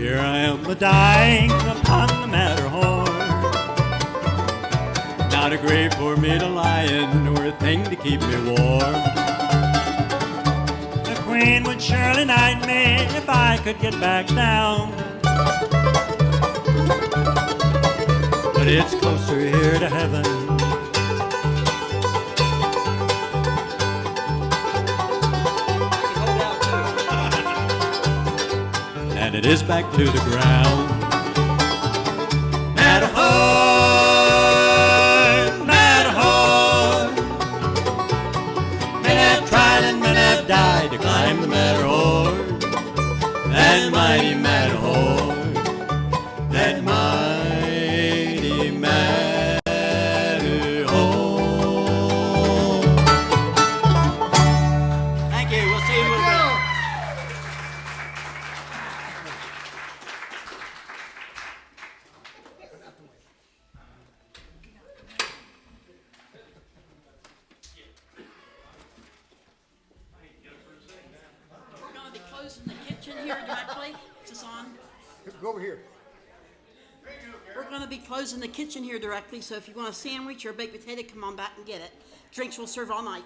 Here I am a-dying upon the Matterhorn. Not a grave for me to lie in, nor a thing to keep me warm. The Queen would surely knight me if I could get back down. But it's closer here to heaven. And it is back to the ground. Matterhorn, Matterhorn. Men have tried and men have died to climb the Matterhorn. That mighty Matterhorn, that mighty Matterhorn. Thank you. We'll see you in a little bit. We're gonna be closing the kitchen here directly. Is this on? Go over here. We're gonna be closing the kitchen here directly, so if you want a sandwich or a baked potato, come on back and get it. Drinks will serve all night.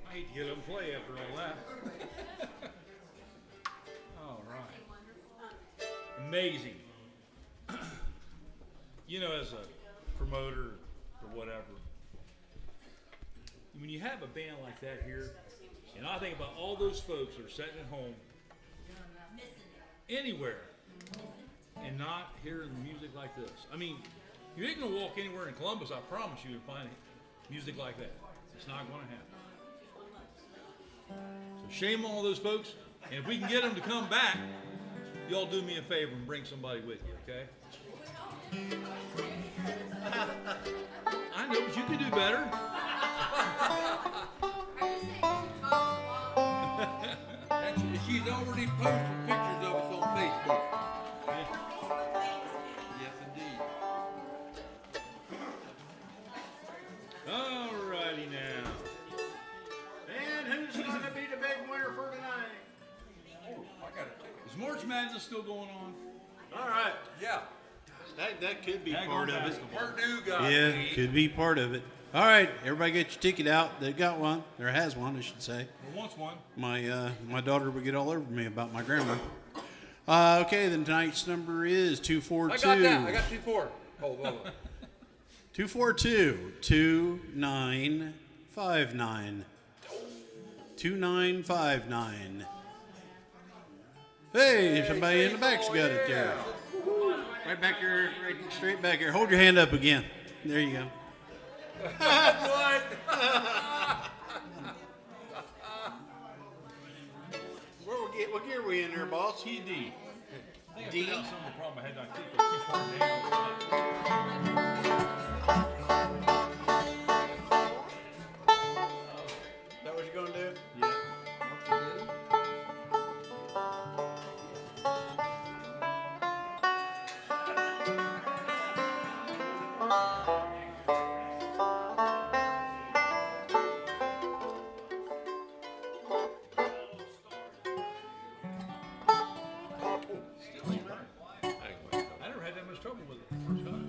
I hate to get them play after all that. All right. Amazing. You know, as a promoter or whatever, when you have a band like that here, and I think about all those folks that are sitting at home, anywhere, and not hearing music like this. I mean, you ain't gonna walk anywhere in Columbus, I promise you, and find music like that. It's not gonna happen. So shame on all those folks, and if we can get them to come back, y'all do me a favor and bring somebody with you, okay? I know, but you can do better. She's already posted pictures of us on Facebook. Yes, indeed. All righty now. And who's gonna be the big winner for tonight? Is March Madness still going on? All right. Yeah. That could be Daggone part of it. basketball. Purdue guy. Yeah, could be part of it. All right, everybody get your ticket out. They got one. There has one, I should say. Or wants one? My daughter would get all over me about my grammar. Okay, then tonight's number is 242. I got that. I got 2-4. Hold on. 242-2959. 2959. Hey, somebody in the back's got it there. Right back here, right straight back here. Hold your hand up again. There you go. What? What gear are we in there, boss? TD. I think D? I found some of the problem I had. I think it was too far down. Is that what you're going to do? Yeah. I never had that much trouble with it the first time.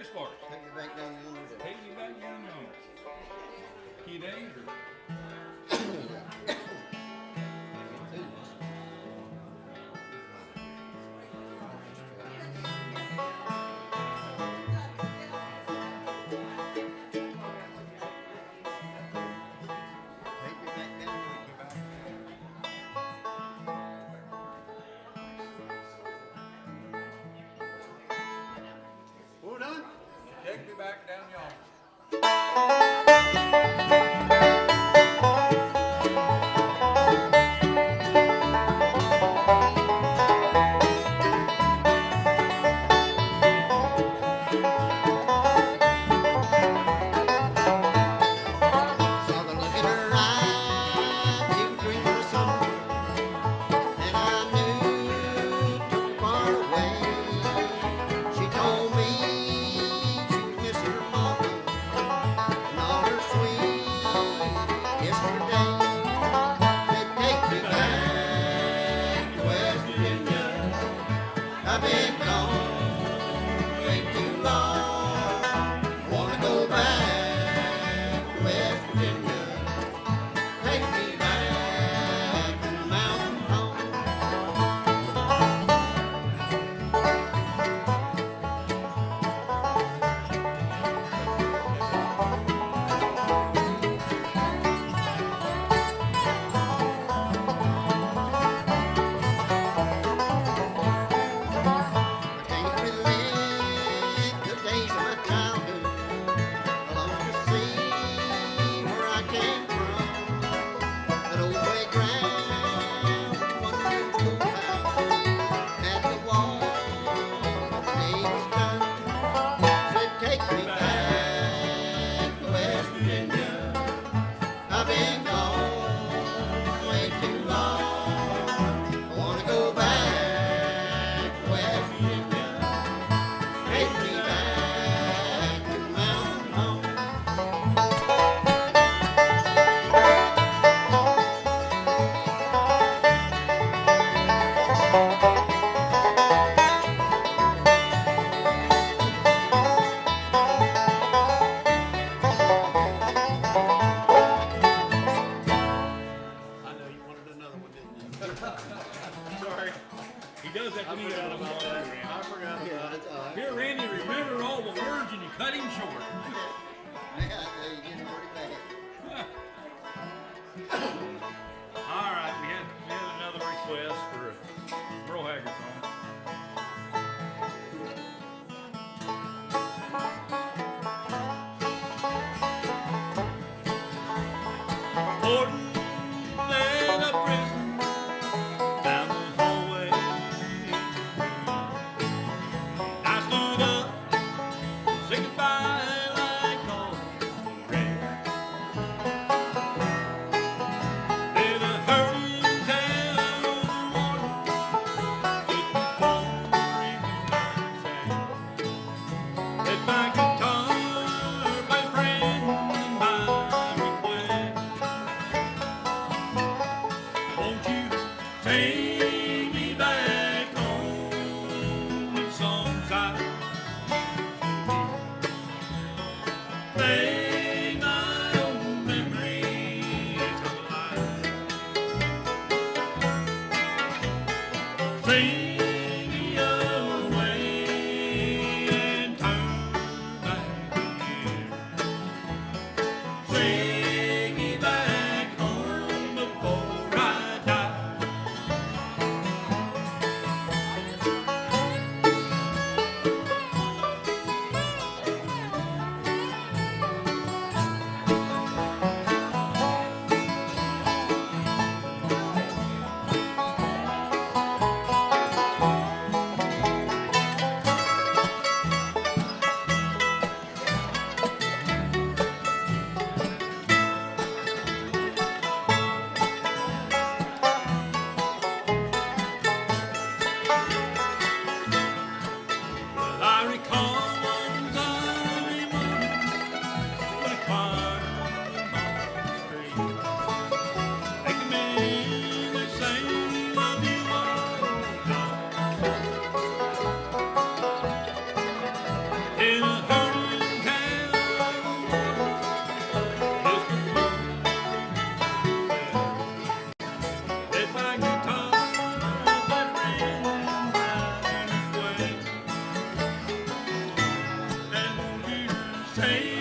Gary Sparks. Take me back down yonder there. Take me back down yonder. Key days or? Take me back down yonder. We're done. Take me back down yonder. Saw the look in her eyes, she was dreaming of summer, and I knew it took her far away. She told me she was missing her mama and all her sweet yesterday. Said, take me back to West Virginia. I've been gone way too long. Wanna go back to West Virginia. Take me back to the mountain home. I can't relive the days of my childhood. I long to see where I came from. That old playground, wondering schoolhouse, at the wall, the day was done. Said, take me back to West Virginia. I've been gone way too long. I wanna go back to West Virginia. Take me back to the mountain home. I know you wanted another one, didn't you? Sorry. He does that to me all the time. I forgot about it. Here, Randy, remember all the words and you cut him short. Yeah, you get it pretty bad. All right, we had another request for a Merle Haggard song. Gordon led a prisoner down the hallway. I stood up, said goodbye like all the rest. Then I heard him tell the warden just before he went down, that my guitar, my friend, and my request. Won't you take me back home with songs I play my old memories alive. Sing me away and turn back the years. Sing me back home before I die. train